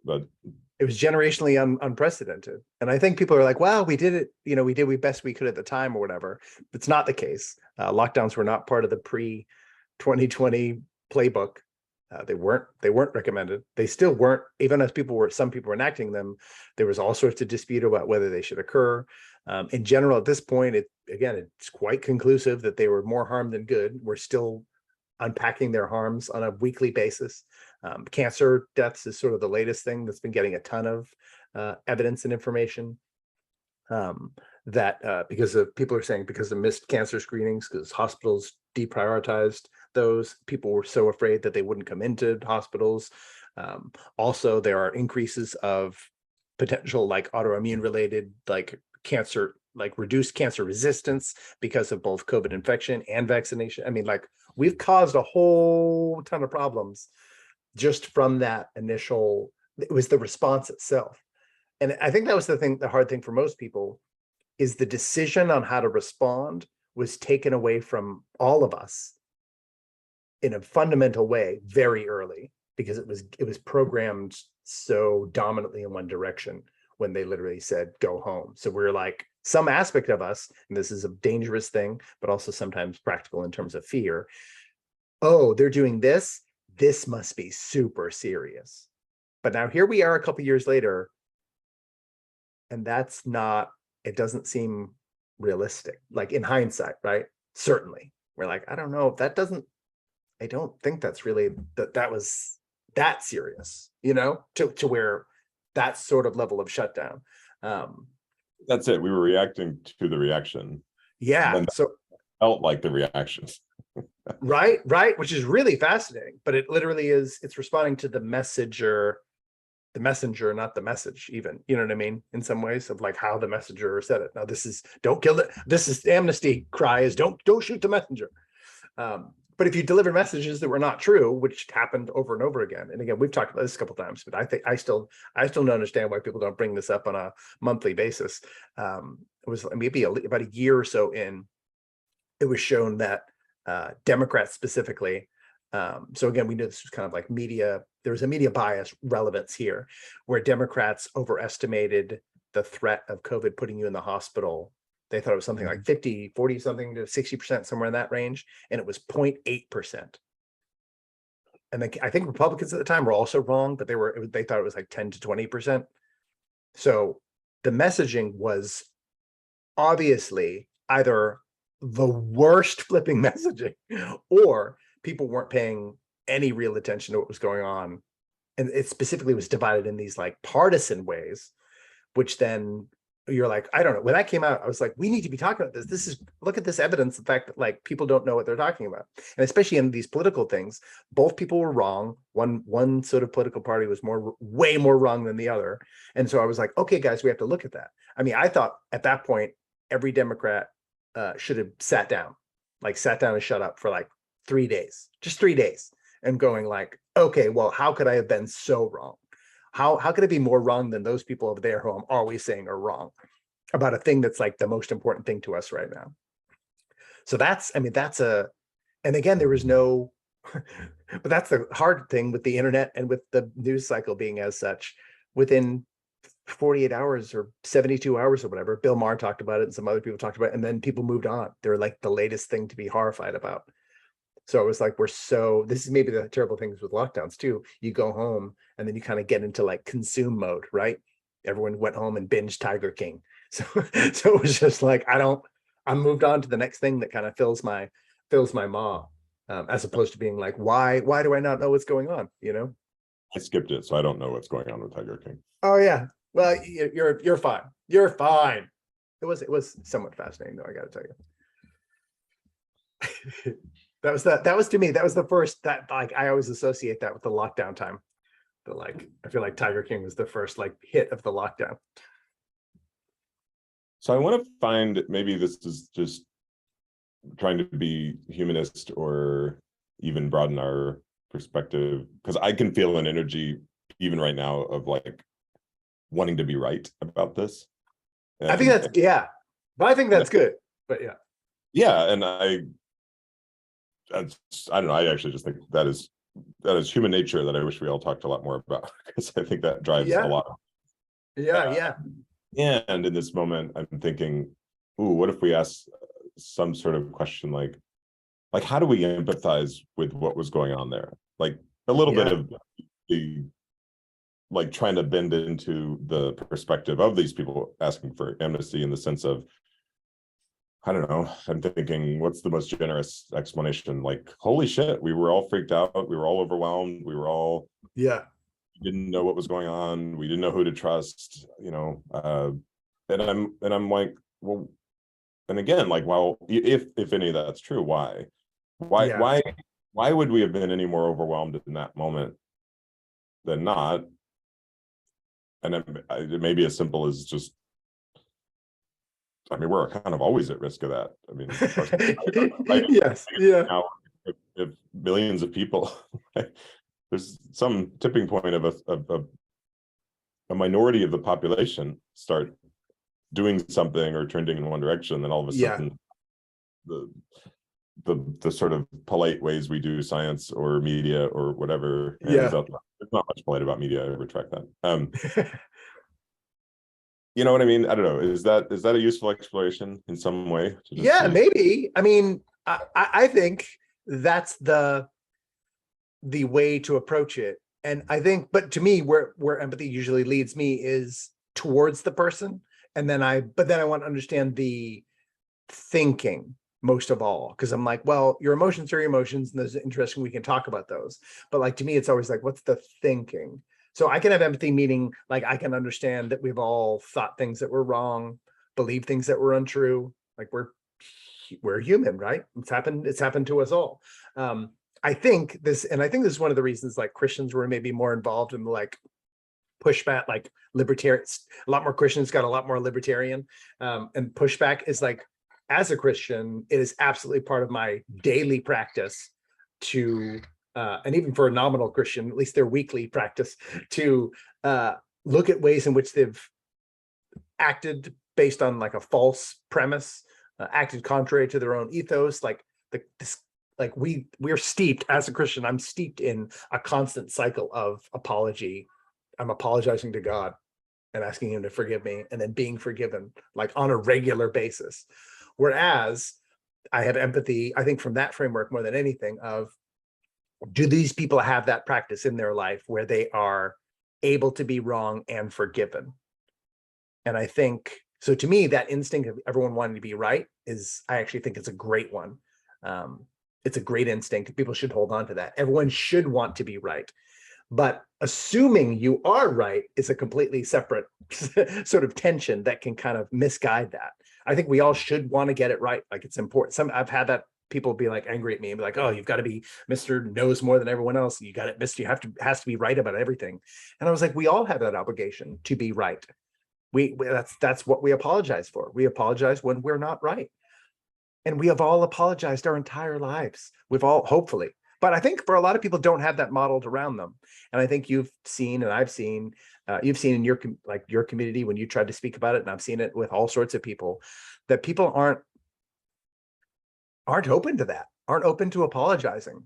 But It was generationally unprecedented. And I think people are like, wow, we did it. We did we best we could at the time or whatever. It's not the case. Lockdowns were not part of the pre-2020 playbook. They weren't recommended. They still weren't, even as some people were enacting them, there was all sorts of dispute about whether they should occur. In general, at this point, it's quite conclusive that they were more harm than good. We're still unpacking their harms on a weekly basis. Cancer deaths is sort of the latest thing that's been getting a ton of evidence and information. Because people are saying because of missed cancer screenings, because hospitals deprioritized those, people were so afraid that they wouldn't come into hospitals. Also, there are increases of potential like autoimmune related like cancer, like reduced cancer resistance because of both COVID infection and vaccination. I mean, like we've caused a whole ton of problems just from that initial, it was the response itself. And I think that was the hard thing for most people is the decision on how to respond was taken away from all of us in a fundamental way very early, because it was programmed so dominantly in one direction when they literally said, go home. So we're like, some aspect of us, and this is a dangerous thing, but also sometimes practical in terms of fear. Oh, they're doing this. This must be super serious. But now here we are a couple years later, and it doesn't seem realistic. Like in hindsight, right? Certainly. We're like, I don't know, I don't think that's really that was that serious, to where that sort of level of shutdown. that's it. We were reacting to the reaction. Yeah. So felt like the reaction. right, which is really fascinating. But it literally is, it's responding to the messenger, not the message, even, you know what I mean? In some ways of like how the messenger said it. Now this is don't kill it. This is amnesty cry is don't shoot the messenger. But if you deliver messages that were not true, which happened over and over again, and again, we've talked about this a couple of times, but I think I still don't understand why people don't bring this up on a monthly basis. It was maybe about a year or so in, it was shown that Democrats specifically, so again, we knew this was kind of like media, there was a media bias relevance here, where Democrats overestimated the threat of COVID putting you in the hospital. They thought it was something like 50, 40 something to 60%, somewhere in that range. And it was 0.8%. And then I think Republicans at the time were also wrong, but they thought it was like 10 to 20%. So the messaging was obviously either the worst flipping messaging, or people weren't paying any real attention to what was going on. And it specifically was divided in these like partisan ways, which then you're like, I don't know. When that came out, I was like, we need to be talking about this. Look at this evidence, the fact that like people don't know what they're talking about. And especially in these political things, both people were wrong. One sort of political party was way more wrong than the other. And so I was like, okay, guys, we have to look at that. I mean, I thought at that point, every Democrat should have sat down and shut up for like 3 days, just 3 days, and going like, okay, well, how could I have been so wrong? How could it be more wrong than those people over there who I'm always saying are wrong about a thing that's like the most important thing to us right now? So and again, there was no, but that's the hard thing with the internet and with the news cycle being as such. Within 48 hours or 72 hours or whatever, Bill Maher talked about it and some other people talked about it, and then people moved on. They're like the latest thing to be horrified about. So it was like, this is maybe the terrible things with lockdowns too. You go home and then you kind of get into like consume mode, right? Everyone went home and binged Tiger King. So, so it was just like, I moved on to the next thing that kind of fills my maw, as opposed to being like, why do I not know what's going on? You know? I skipped it, so I don't know what's going on with Tiger King. Oh yeah. Well, you're fine. You're fine. It was somewhat fascinating though, I gotta tell you. That was to me, that was the first, that like I always associate that with the lockdown time. But like I feel like Tiger King was the first like hit of the lockdown. So I want to find, maybe this is just trying to be humanist or even broaden our perspective, because I can feel an energy even right now of like wanting to be right about this. I think that's, yeah, but I think that's good. But yeah. Yeah, and I don't know, I actually just think that is human nature that I wish we all talked a lot more about, because I think that drives a lot. Yeah. And in this moment, I'm thinking, ooh, what if we ask some sort of question like how do we empathize with what was going on there? Like a little bit of the like trying to bend into the perspective of these people asking for amnesty, in the sense of, I don't know, I'm thinking, what's the most generous explanation? Like, holy shit, we were all freaked out, we were all overwhelmed, we were all didn't know what was going on, we didn't know who to trust, you know. And I'm like, well, and again, like, well, if any of that's true, why would we have been any more overwhelmed in that moment than not? And it may be as simple as just, I mean, we're kind of always at risk of that. I mean, right? Yes, yeah. Now, if millions of people, there's some tipping point of a minority of the population start doing something or trending in one direction, then all of a sudden the sort of polite ways we do science or media or whatever, there's not much polite about media, I retract that. You know what I mean? I don't know. Is that a useful exploration in some way? Yeah, maybe. I mean, I think that's the way to approach it. And I think, but to me, where empathy usually leads me is towards the person. And then I want to understand the thinking most of all, because I'm like, well, your emotions are your emotions, and those are interesting. We can talk about those. But like, to me, it's always like, what's the thinking? So I can have empathy, meaning like I can understand that we've all thought things that were wrong, believed things that were untrue. Like we're human, right? It's happened to us all. I think this is one of the reasons like Christians were maybe more involved in like pushback, like libertarians. A lot more Christians got a lot more libertarian, and pushback is like, as a Christian, it is absolutely part of my daily practice to, and even for a nominal Christian, at least their weekly practice, to look at ways in which they've acted based on like a false premise, acted contrary to their own ethos. Like we're steeped as a Christian. I'm steeped in a constant cycle of apology. I'm apologizing to God and asking him to forgive me, and then being forgiven like on a regular basis. Whereas I have empathy, I think, from that framework more than anything of, do these people have that practice in their life where they are able to be wrong and forgiven? And I think, so to me, that instinct of everyone wanting to be right is, I actually think it's a great one. It's a great instinct. People should hold on to that. Everyone should want to be right. But assuming you are right is a completely separate sort of tension that can kind of misguide that. I think we all should want to get it right. Like, it's important. I've had that people be like angry at me and be like, oh, you've got to be Mr. Knows more than everyone else. You got it, Mr. Has to be right about everything. And I was like, we all have that obligation to be right. That's what we apologize for. We apologize when we're not right. And we have all apologized our entire lives. We've all, hopefully. But I think for a lot of people don't have that modeled around them. And I think you've seen, and I've seen, you've seen in your community when you tried to speak about it, and I've seen it with all sorts of people, that people aren't open to that, aren't open to apologizing.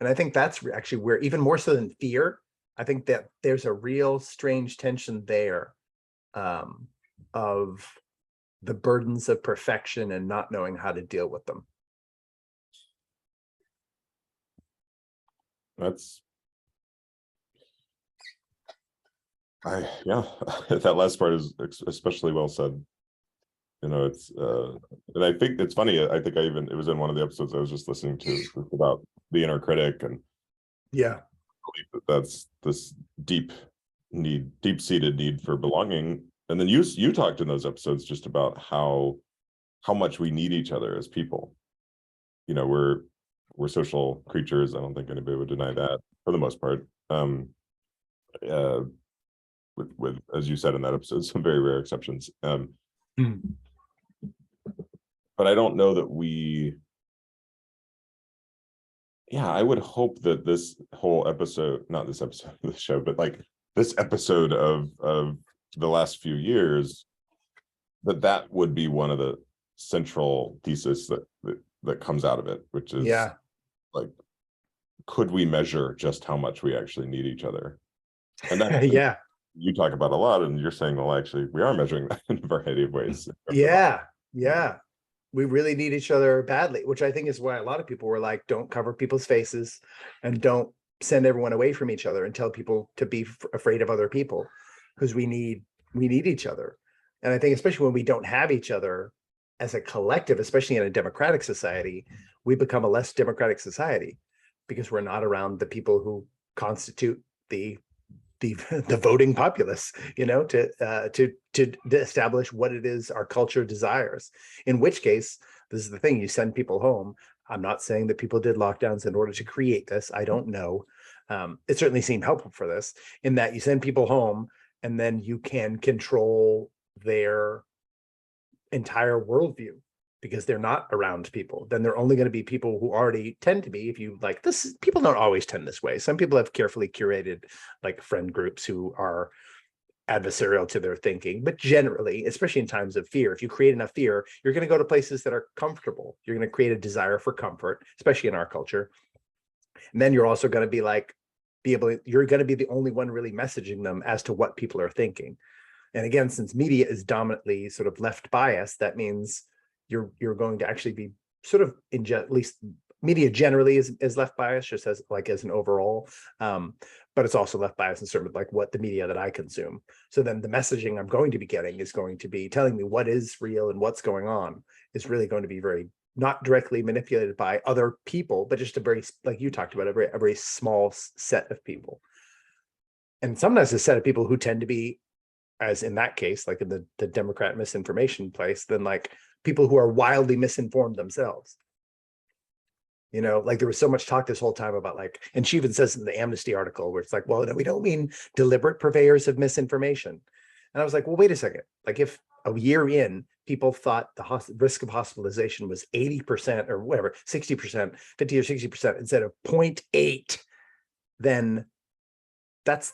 And I think that's actually where, even more so than fear, I think that there's a real strange tension there, of the burdens of perfection and not knowing how to deal with them. That's yeah, that last part is especially well said. You know, it's and I think it's funny. I think it was in one of the episodes I was just listening to about the inner critic, and Yeah. that's this deep-seated need for belonging. And then you talked in those episodes just about how much we need each other as people. You know, we're social creatures. I don't think anybody would deny that for the most part. Uh, with as you said in that episode, some very rare exceptions. But I don't know that yeah, I would hope that this whole episode, not this episode of the show, but like this episode of the last few years, that would be one of the central thesis that comes out of it, which is like, could we measure just how much we actually need each other? And that Yeah. you talk about a lot, and you're saying, well, actually, we are measuring that in a variety of ways. Yeah. We really need each other badly, which I think is why a lot of people were like, don't cover people's faces and don't send everyone away from each other and tell people to be afraid of other people, because we need each other. And I think especially when we don't have each other as a collective, especially in a democratic society, we become a less democratic society because we're not around the people who constitute the voting populace, you know, to establish what it is our culture desires. In which case, this is the thing: you send people home. I'm not saying that people did lockdowns in order to create this. I don't know. It certainly seemed helpful for this, in that you send people home and then you can control their entire worldview, because they're not around people. Then they're only going to be people who already tend to be, if you like this, people don't always tend this way. Some people have carefully curated like friend groups who are adversarial to their thinking, but generally, especially in times of fear, if you create enough fear, you're going to go to places that are comfortable. You're going to create a desire for comfort, especially in our culture. And then you're also going to be like, you're going to be the only one really messaging them as to what people are thinking. And again, since media is dominantly sort of left bias, that means you're going to actually be sort of at least media generally is left bias, just as like as an overall, but it's also left bias in sort of like what the media that I consume. So then the messaging I'm going to be getting is going to be telling me what is real and what's going on, is really going to be very not directly manipulated by other people, but just a very, like you talked about, a very small set of people. And sometimes a set of people who tend to be, as in that case, like in the Democrat misinformation place, then like people who are wildly misinformed themselves. You know, like there was so much talk this whole time about like, and she even says in the Amnesty article where it's like, well, no, we don't mean deliberate purveyors of misinformation. And I was like, well, wait a second. Like if a year in, people thought the risk of hospitalization was 80% or whatever, 60%, 50 or 60% instead of 0.8, then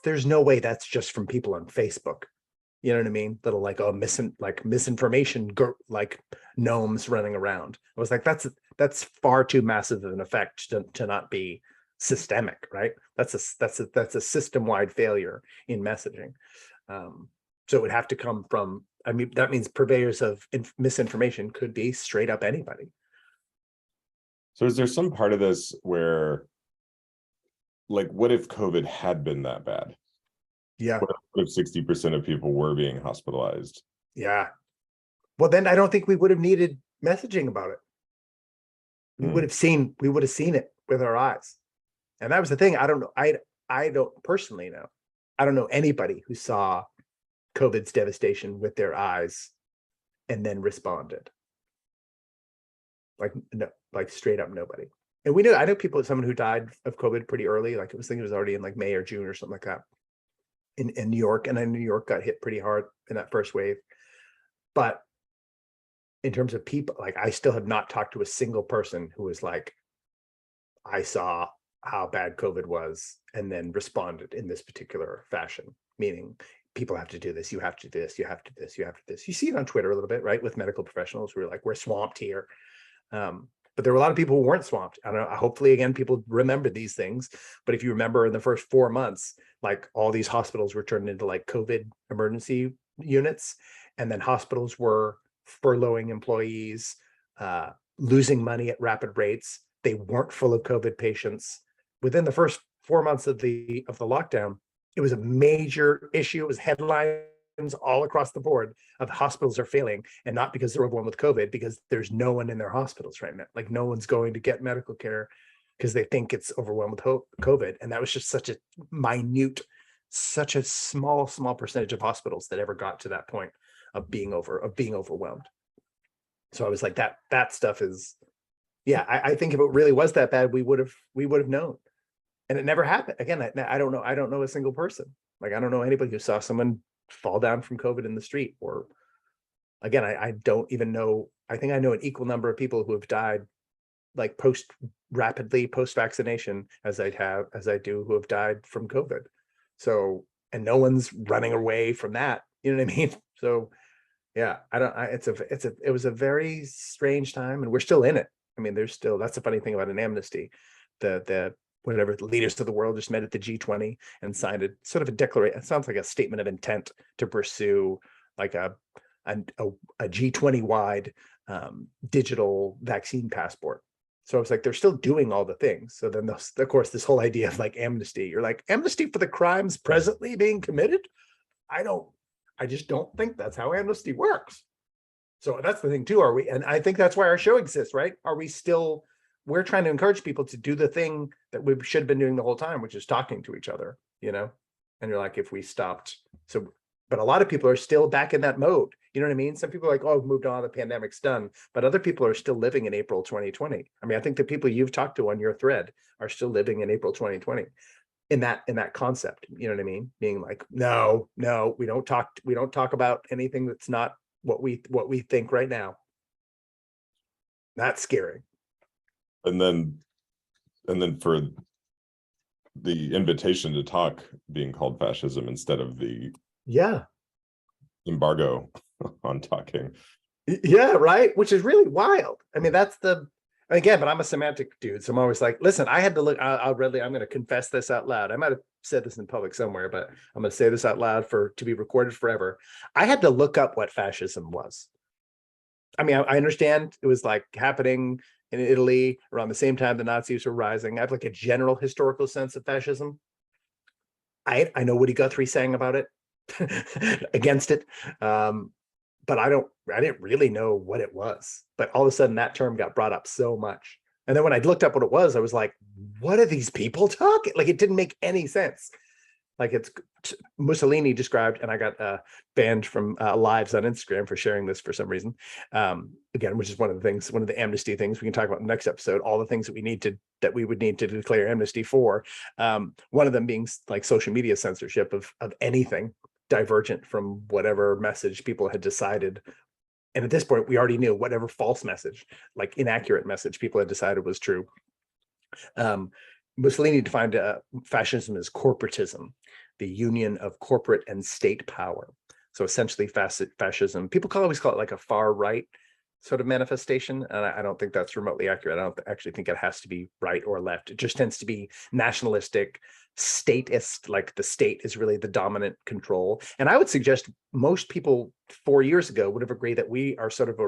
there's no way that's just from people on Facebook. You know what I mean? Little like, oh, misinformation, like gnomes running around. I was like, that's far too massive of an effect to not be systemic, right? That's a system-wide failure in messaging. So it would have to come from, I mean, that means purveyors of misinformation could be straight up anybody. So is there some part of this where, like, what if COVID had been that bad? Yeah. What if 60% of people were being hospitalized? Yeah. Well, then I don't think we would have needed messaging about it. We would have seen it with our eyes. And that was the thing. I don't know. I don't personally know. I don't know anybody who saw COVID's devastation with their eyes and then responded. Like, no, like straight up nobody. And I know someone who died of COVID pretty early. Like I think it was already in like May or June or something like that in New York. And then New York got hit pretty hard in that first wave. But in terms of people, like I still have not talked to a single person who was like, I saw how bad COVID was and then responded in this particular fashion, meaning people have to do this, you have to do this, you have to do this, you have to do this. You see it on Twitter a little bit, right? With medical professionals who are like, we're swamped here. But there were a lot of people who weren't swamped. I don't know. Hopefully, again, people remember these things. But if you remember in the first 4 months, like all these hospitals were turned into like COVID emergency units. And then hospitals were furloughing employees, losing money at rapid rates. They weren't full of COVID patients. Within the first 4 months of the lockdown, it was a major issue. It was headlines all across the board of hospitals are failing, and not because they're overwhelmed with COVID, because there's no one in their hospitals right now. Like no one's going to get medical care because they think it's overwhelmed with COVID. And that was just such a minute, such a small percentage of hospitals that ever got to that point of being overwhelmed. So I was like, that stuff is, yeah, I think if it really was that bad, we would have known. And it never happened. Again, I don't know. I don't know a single person. Like, I don't know anybody who saw someone fall down from COVID in the street. Or again, I don't even know. I think I know an equal number of people who have died like rapidly post vaccination as I do who have died from COVID. So, and no one's running away from that. You know what I mean? So yeah, it was a very strange time, and we're still in it. I mean, that's the funny thing about an amnesty. The whatever, the leaders of the world just met at the G20 and signed a sort of a declaration. It sounds like a statement of intent to pursue like a G20 wide digital vaccine passport. So it's like they're still doing all the things. So then, of course, this whole idea of like amnesty, you're like, amnesty for the crimes presently being committed? I just don't think that's how amnesty works. So that's the thing too, are we? And I think that's why our show exists, right? We're trying to encourage people to do the thing that we should have been doing the whole time, which is talking to each other, you know? And you're like, if we stopped, but a lot of people are still back in that mode. You know what I mean? Some people are like, oh, moved on, the pandemic's done. But other people are still living in April 2020. I mean, I think the people you've talked to on your thread are still living in April 2020 in that concept. You know what I mean? Being like, no, we don't talk about anything that's not what we think right now. That's scary. And then for the invitation to talk being called fascism instead of the embargo on talking. Yeah, right. Which is really wild. I mean, again, but I'm a semantic dude. So I'm always like, listen, I had to look, I'm going to confess this out loud. I might have said this in public somewhere, but I'm going to say this out loud to be recorded forever. I had to look up what fascism was. I mean, I understand it was like happening in Italy around the same time the Nazis were rising. I have like a general historical sense of fascism. I know Woody Guthrie sang about it, against it. But I didn't really know what it was. But all of a sudden that term got brought up so much. And then when I looked up what it was, I was like, what are these people talking? Like, it didn't make any sense. Like, it's Mussolini described, and I got banned from lives on Instagram for sharing this for some reason. Again, which is one of the amnesty things we can talk about in the next episode, all the things that we would need to declare amnesty for. One of them being like social media censorship of anything divergent from whatever message people had decided. And at this point, we already knew whatever false message, like inaccurate message, people had decided was true. Mussolini defined fascism as corporatism, the union of corporate and state power. So essentially fascism, people always call it like a far right sort of manifestation. And I don't think that's remotely accurate. I don't actually think it has to be right or left. It just tends to be nationalistic, statist, like the state is really the dominant control. And I would suggest most people 4 years ago would have agreed that we are sort of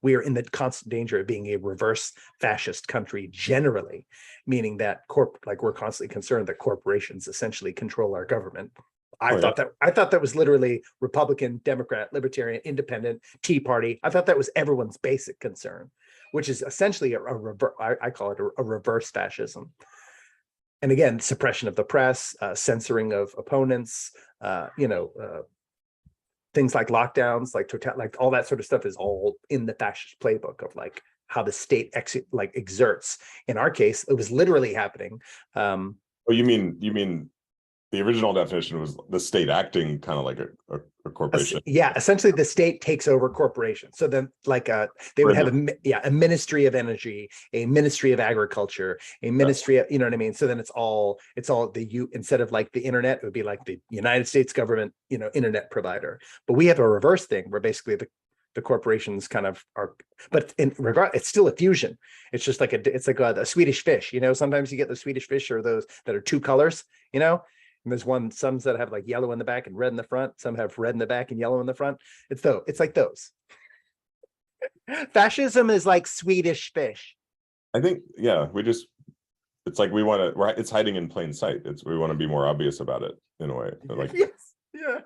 we are in the constant danger of being a reverse fascist country generally, meaning that we're constantly concerned that corporations essentially control our government. I thought that was literally Republican, Democrat, Libertarian, Independent, Tea Party. I thought that was everyone's basic concern, which is essentially I call it a reverse fascism. And again, suppression of the press, censoring of opponents, things like lockdowns, like all that sort of stuff is all in the fascist playbook of like how the state exerts. In our case, it was literally happening. Oh, you mean the original definition was the state acting kind of like a corporation. Yeah, essentially the state takes over corporations. So then they would have a ministry of energy, a ministry of agriculture, a ministry of, you know what I mean? So then it's all instead of like the internet, it would be like the United States government, internet provider. But we have a reverse thing where basically the corporations kind of are, but in regard, it's still a fusion. It's just like it's like a Swedish fish, sometimes you get the Swedish fish or those that are two colors, and there's some that have like yellow in the back and red in the front. Some have red in the back and yellow in the front. It's like those. Fascism is like Swedish fish. I think, yeah, we just it's like we want to, right? It's hiding in plain sight. We want to be more obvious about it in a way. Like, yes, yeah.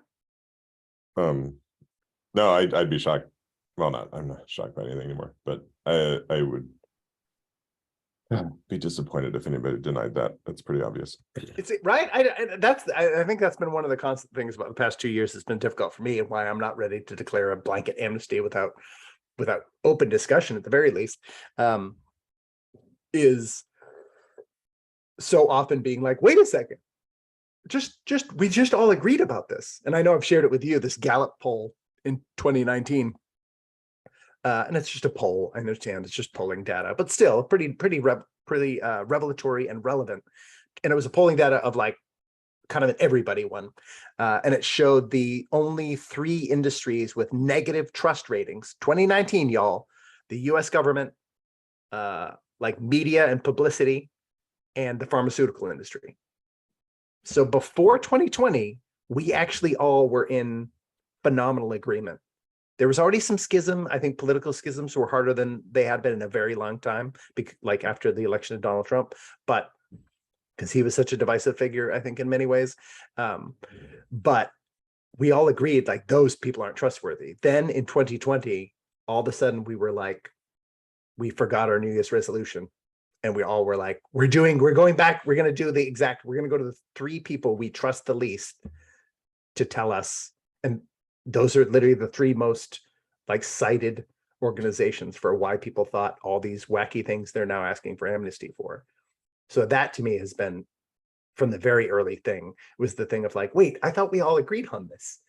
No, I'd be shocked. Well, I'm not shocked by anything anymore, but I would be disappointed if anybody denied that. That's pretty obvious. It's right. I think that's been one of the constant things about the past 2 years that's been difficult for me, and why I'm not ready to declare a blanket amnesty without open discussion at the very least. Is so often being like, wait a second, we just all agreed about this. And I know I've shared it with you, this Gallup poll in 2019. And it's just a poll. I understand it's just polling data, but still pretty revelatory and relevant. And it was a polling data of like kind of an everybody one. And it showed the only 3 industries with negative trust ratings, 2019, y'all, the US government, like media and publicity, and the pharmaceutical industry. So before 2020, we actually all were in phenomenal agreement. There was already some schism. I think political schisms were harder than they had been in a very long time, like after the election of Donald Trump, but because he was such a divisive figure, I think, in many ways. But we all agreed like those people aren't trustworthy. Then in 2020, all of a sudden we were like, we forgot our New Year's resolution. And we all were like, we're going back. We're going to do we're going to go to the 3 people we trust the least to tell us. And those are literally the 3 most like cited organizations for why people thought all these wacky things they're now asking for amnesty for. So that to me has been from the very early thing, was the thing of like, wait, I thought we all agreed on this,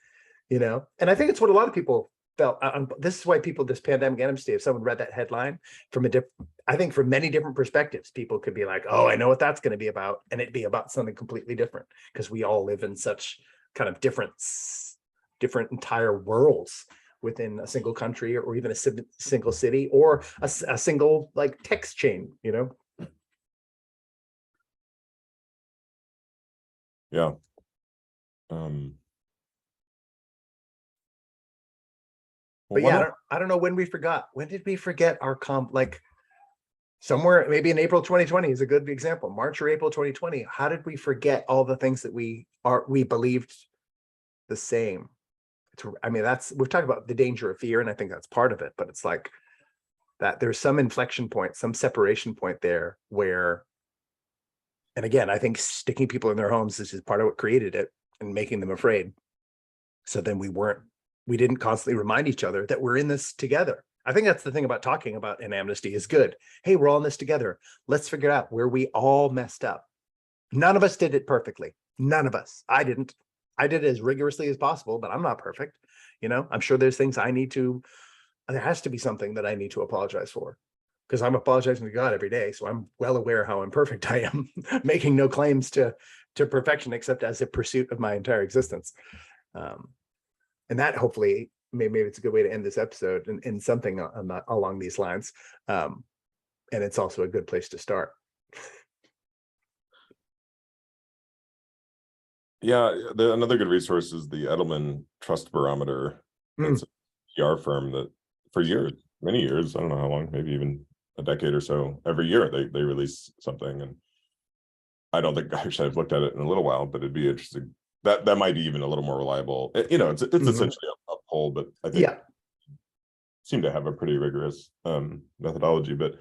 And I think it's what a lot of people felt. This is why this pandemic amnesty, if someone read that headline from I think from many different perspectives, people could be like, oh, I know what that's going to be about. And it'd be about something completely different, because we all live in such kind of different entire worlds within a single country, or even a single city, or a single like text chain, Yeah. But yeah, I don't know when we forgot. When did we forget our like somewhere maybe in April 2020 is a good example. March or April 2020. How did we forget all the things that we believed the same? I mean, we've talked about the danger of fear, and I think that's part of it, but it's like that there's some inflection point, some separation point there where, and again, I think sticking people in their homes, this is part of what created it and making them afraid. So then we didn't constantly remind each other that we're in this together. I think that's the thing about talking about an amnesty is good. Hey, we're all in this together. Let's figure out where we all messed up. None of us did it perfectly. None of us. I didn't. I did it as rigorously as possible, but I'm not perfect. I'm sure there's things there has to be something that I need to apologize for, because I'm apologizing to God every day. So I'm well aware how imperfect I am, making no claims to perfection except as a pursuit of my entire existence. And that hopefully, maybe it's a good way to end this episode in something along these lines. And it's also a good place to start. Yeah, another good resource is the Edelman Trust Barometer. It's a PR firm that for many years, I don't know how long, maybe even a decade or so, every year they release something. And I don't think actually I've looked at it in a little while, but it'd be interesting. That might be even a little more reliable. It's essentially a poll, but I think seem to have a pretty rigorous methodology, but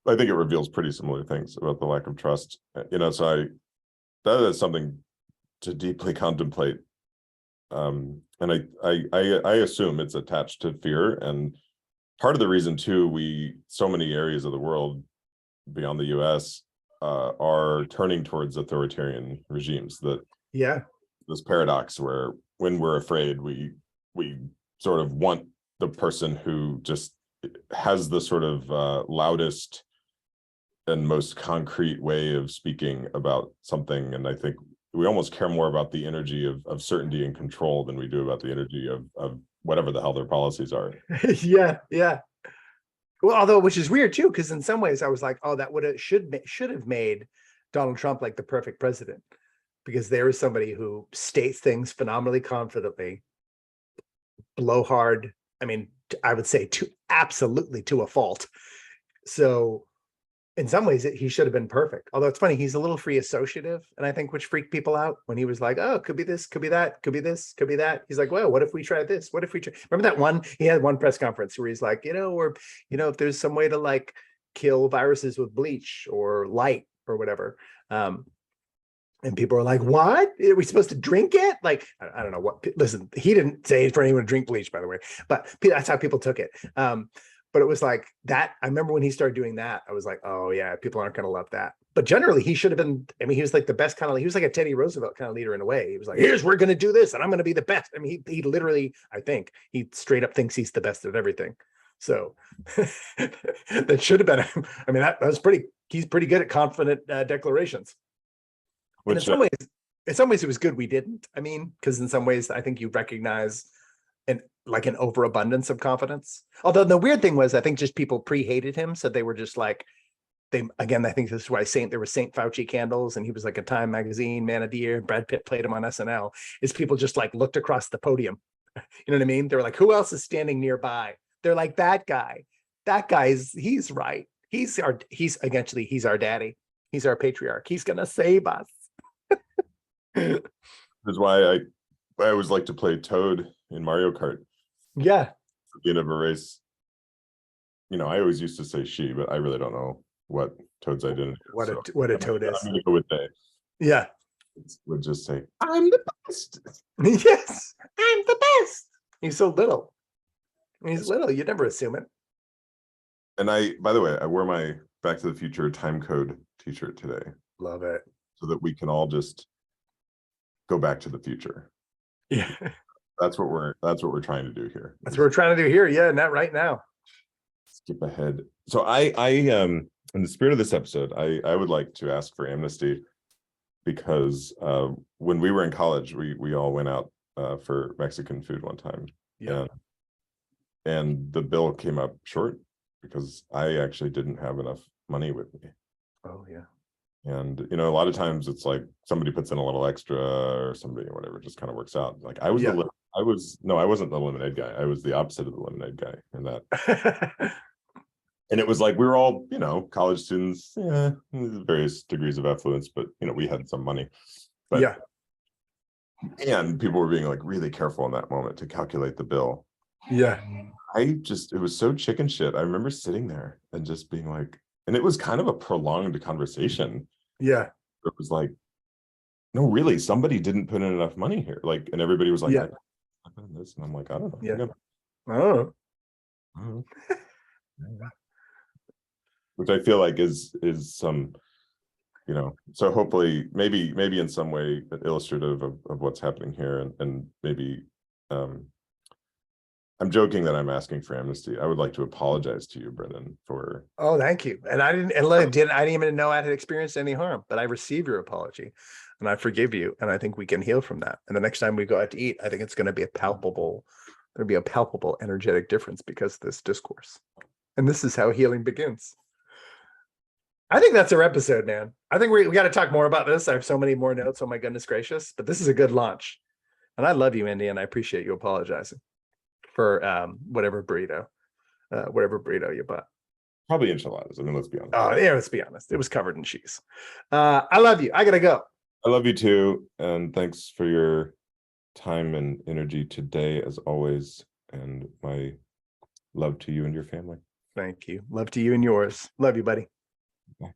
I think it reveals pretty similar things about the lack of trust. So that is something to deeply contemplate. And I assume it's attached to fear. And part of the reason too, so many areas of the world beyond the US are turning towards authoritarian regimes. This paradox where when we're afraid, we sort of want the person who just has the sort of loudest and most concrete way of speaking about something. And I think we almost care more about the energy of certainty and control than we do about the energy of whatever the hell their policies are. Yeah. Well, although, which is weird too, because in some ways I was like, oh, that should have made Donald Trump like the perfect president, because there is somebody who states things phenomenally confidently, blowhard. I mean, I would say absolutely to a fault. So in some ways he should have been perfect. Although it's funny, he's a little free associative, and I think which freaked people out when he was like, "Oh, could be this, could be that, could be this, could be that." He's like, "Well, what if we try this? What if we try?" Remember that one? He had one press conference where he's like, if there's some way to like kill viruses with bleach or light or whatever. And people are like, "What? Are we supposed to drink it?" Like, I don't know what. Listen, he didn't say for anyone to drink bleach, by the way, but that's how people took it. But it was like that. I remember when he started doing that, I was like, "Oh yeah, people aren't going to love that." But generally, he should have been. I mean, he was like the best kind of. He was like a Teddy Roosevelt kind of leader in a way. He was like, we're going to do this, and I'm going to be the best." I mean, he literally, I think, he straight up thinks he's the best at everything. So that should have been. I mean, that was pretty. He's pretty good at confident declarations. And in some ways, it was good we didn't. I mean, because in some ways, I think you recognize an overabundance of confidence. Although the weird thing was, I think just people pre-hated him, so they were just like, I think this is why there were Saint Fauci candles, and he was like a Time magazine man of the year. Brad Pitt played him on SNL. Is people just like looked across the podium? You know what I mean? They were like, who else is standing nearby? They're like, that guy. That guy he's right. He's our daddy. He's our patriarch. He's gonna save us. That's why I always like to play Toad in Mario Kart. Yeah. At the end of a race. I always used to say she, but I really don't know what Toad's identity is. What a Toad is. I'm gonna go with they. Yeah. Would just say, I'm the best. Yes, I'm the best. He's so little. He's little. You never assume it. And by the way, I wore my Back to the Future time code t-shirt today. Love it. So that we can all just go back to the future. Yeah. That's what we're trying to do here. That's what we're trying to do here. Yeah, not right now. Skip ahead. So I in the spirit of this episode, I would like to ask for amnesty because when we were in college, we all went out for Mexican food one time. Yeah. And the bill came up short because I actually didn't have enough money with me. Oh yeah. And a lot of times it's like somebody puts in a little extra or somebody or whatever, it just kind of works out. Like I wasn't the lemonade guy. I was the opposite of the lemonade guy in that. And it was like we were all, college students, various degrees of affluence, but we had some money. But yeah. And people were being like really careful in that moment to calculate the bill. Yeah. It was so chicken shit. I remember sitting there and just being like, and it was kind of a prolonged conversation. Yeah. It was like, no, really, somebody didn't put in enough money here. Like, and everybody was like, yeah. I put in this. And I'm like, I don't know. Yeah. Oh. Which I feel like is some, so hopefully maybe in some way illustrative of what's happening here. And maybe I'm joking that I'm asking for amnesty. I would like to apologize to you, Brendan, for. Oh, thank you. And I didn't even know I had experienced any harm, but I receive your apology and I forgive you. And I think we can heal from that. And the next time we go out to eat, I think it's going to be there'll be a palpable energetic difference because of this discourse. And this is how healing begins. I think that's our episode, man. I think we got to talk more about this. I have so many more notes. Oh my goodness gracious. But this is a good launch. And I love you, Andy, and I appreciate you apologizing for whatever burrito you bought. Probably enchiladas. I mean, let's be honest. Oh yeah, let's be honest. It was covered in cheese. I love you. I gotta go. I love you too. And thanks for your time and energy today, as always. And my love to you and your family. Thank you. Love to you and yours. Love you, buddy. Bye.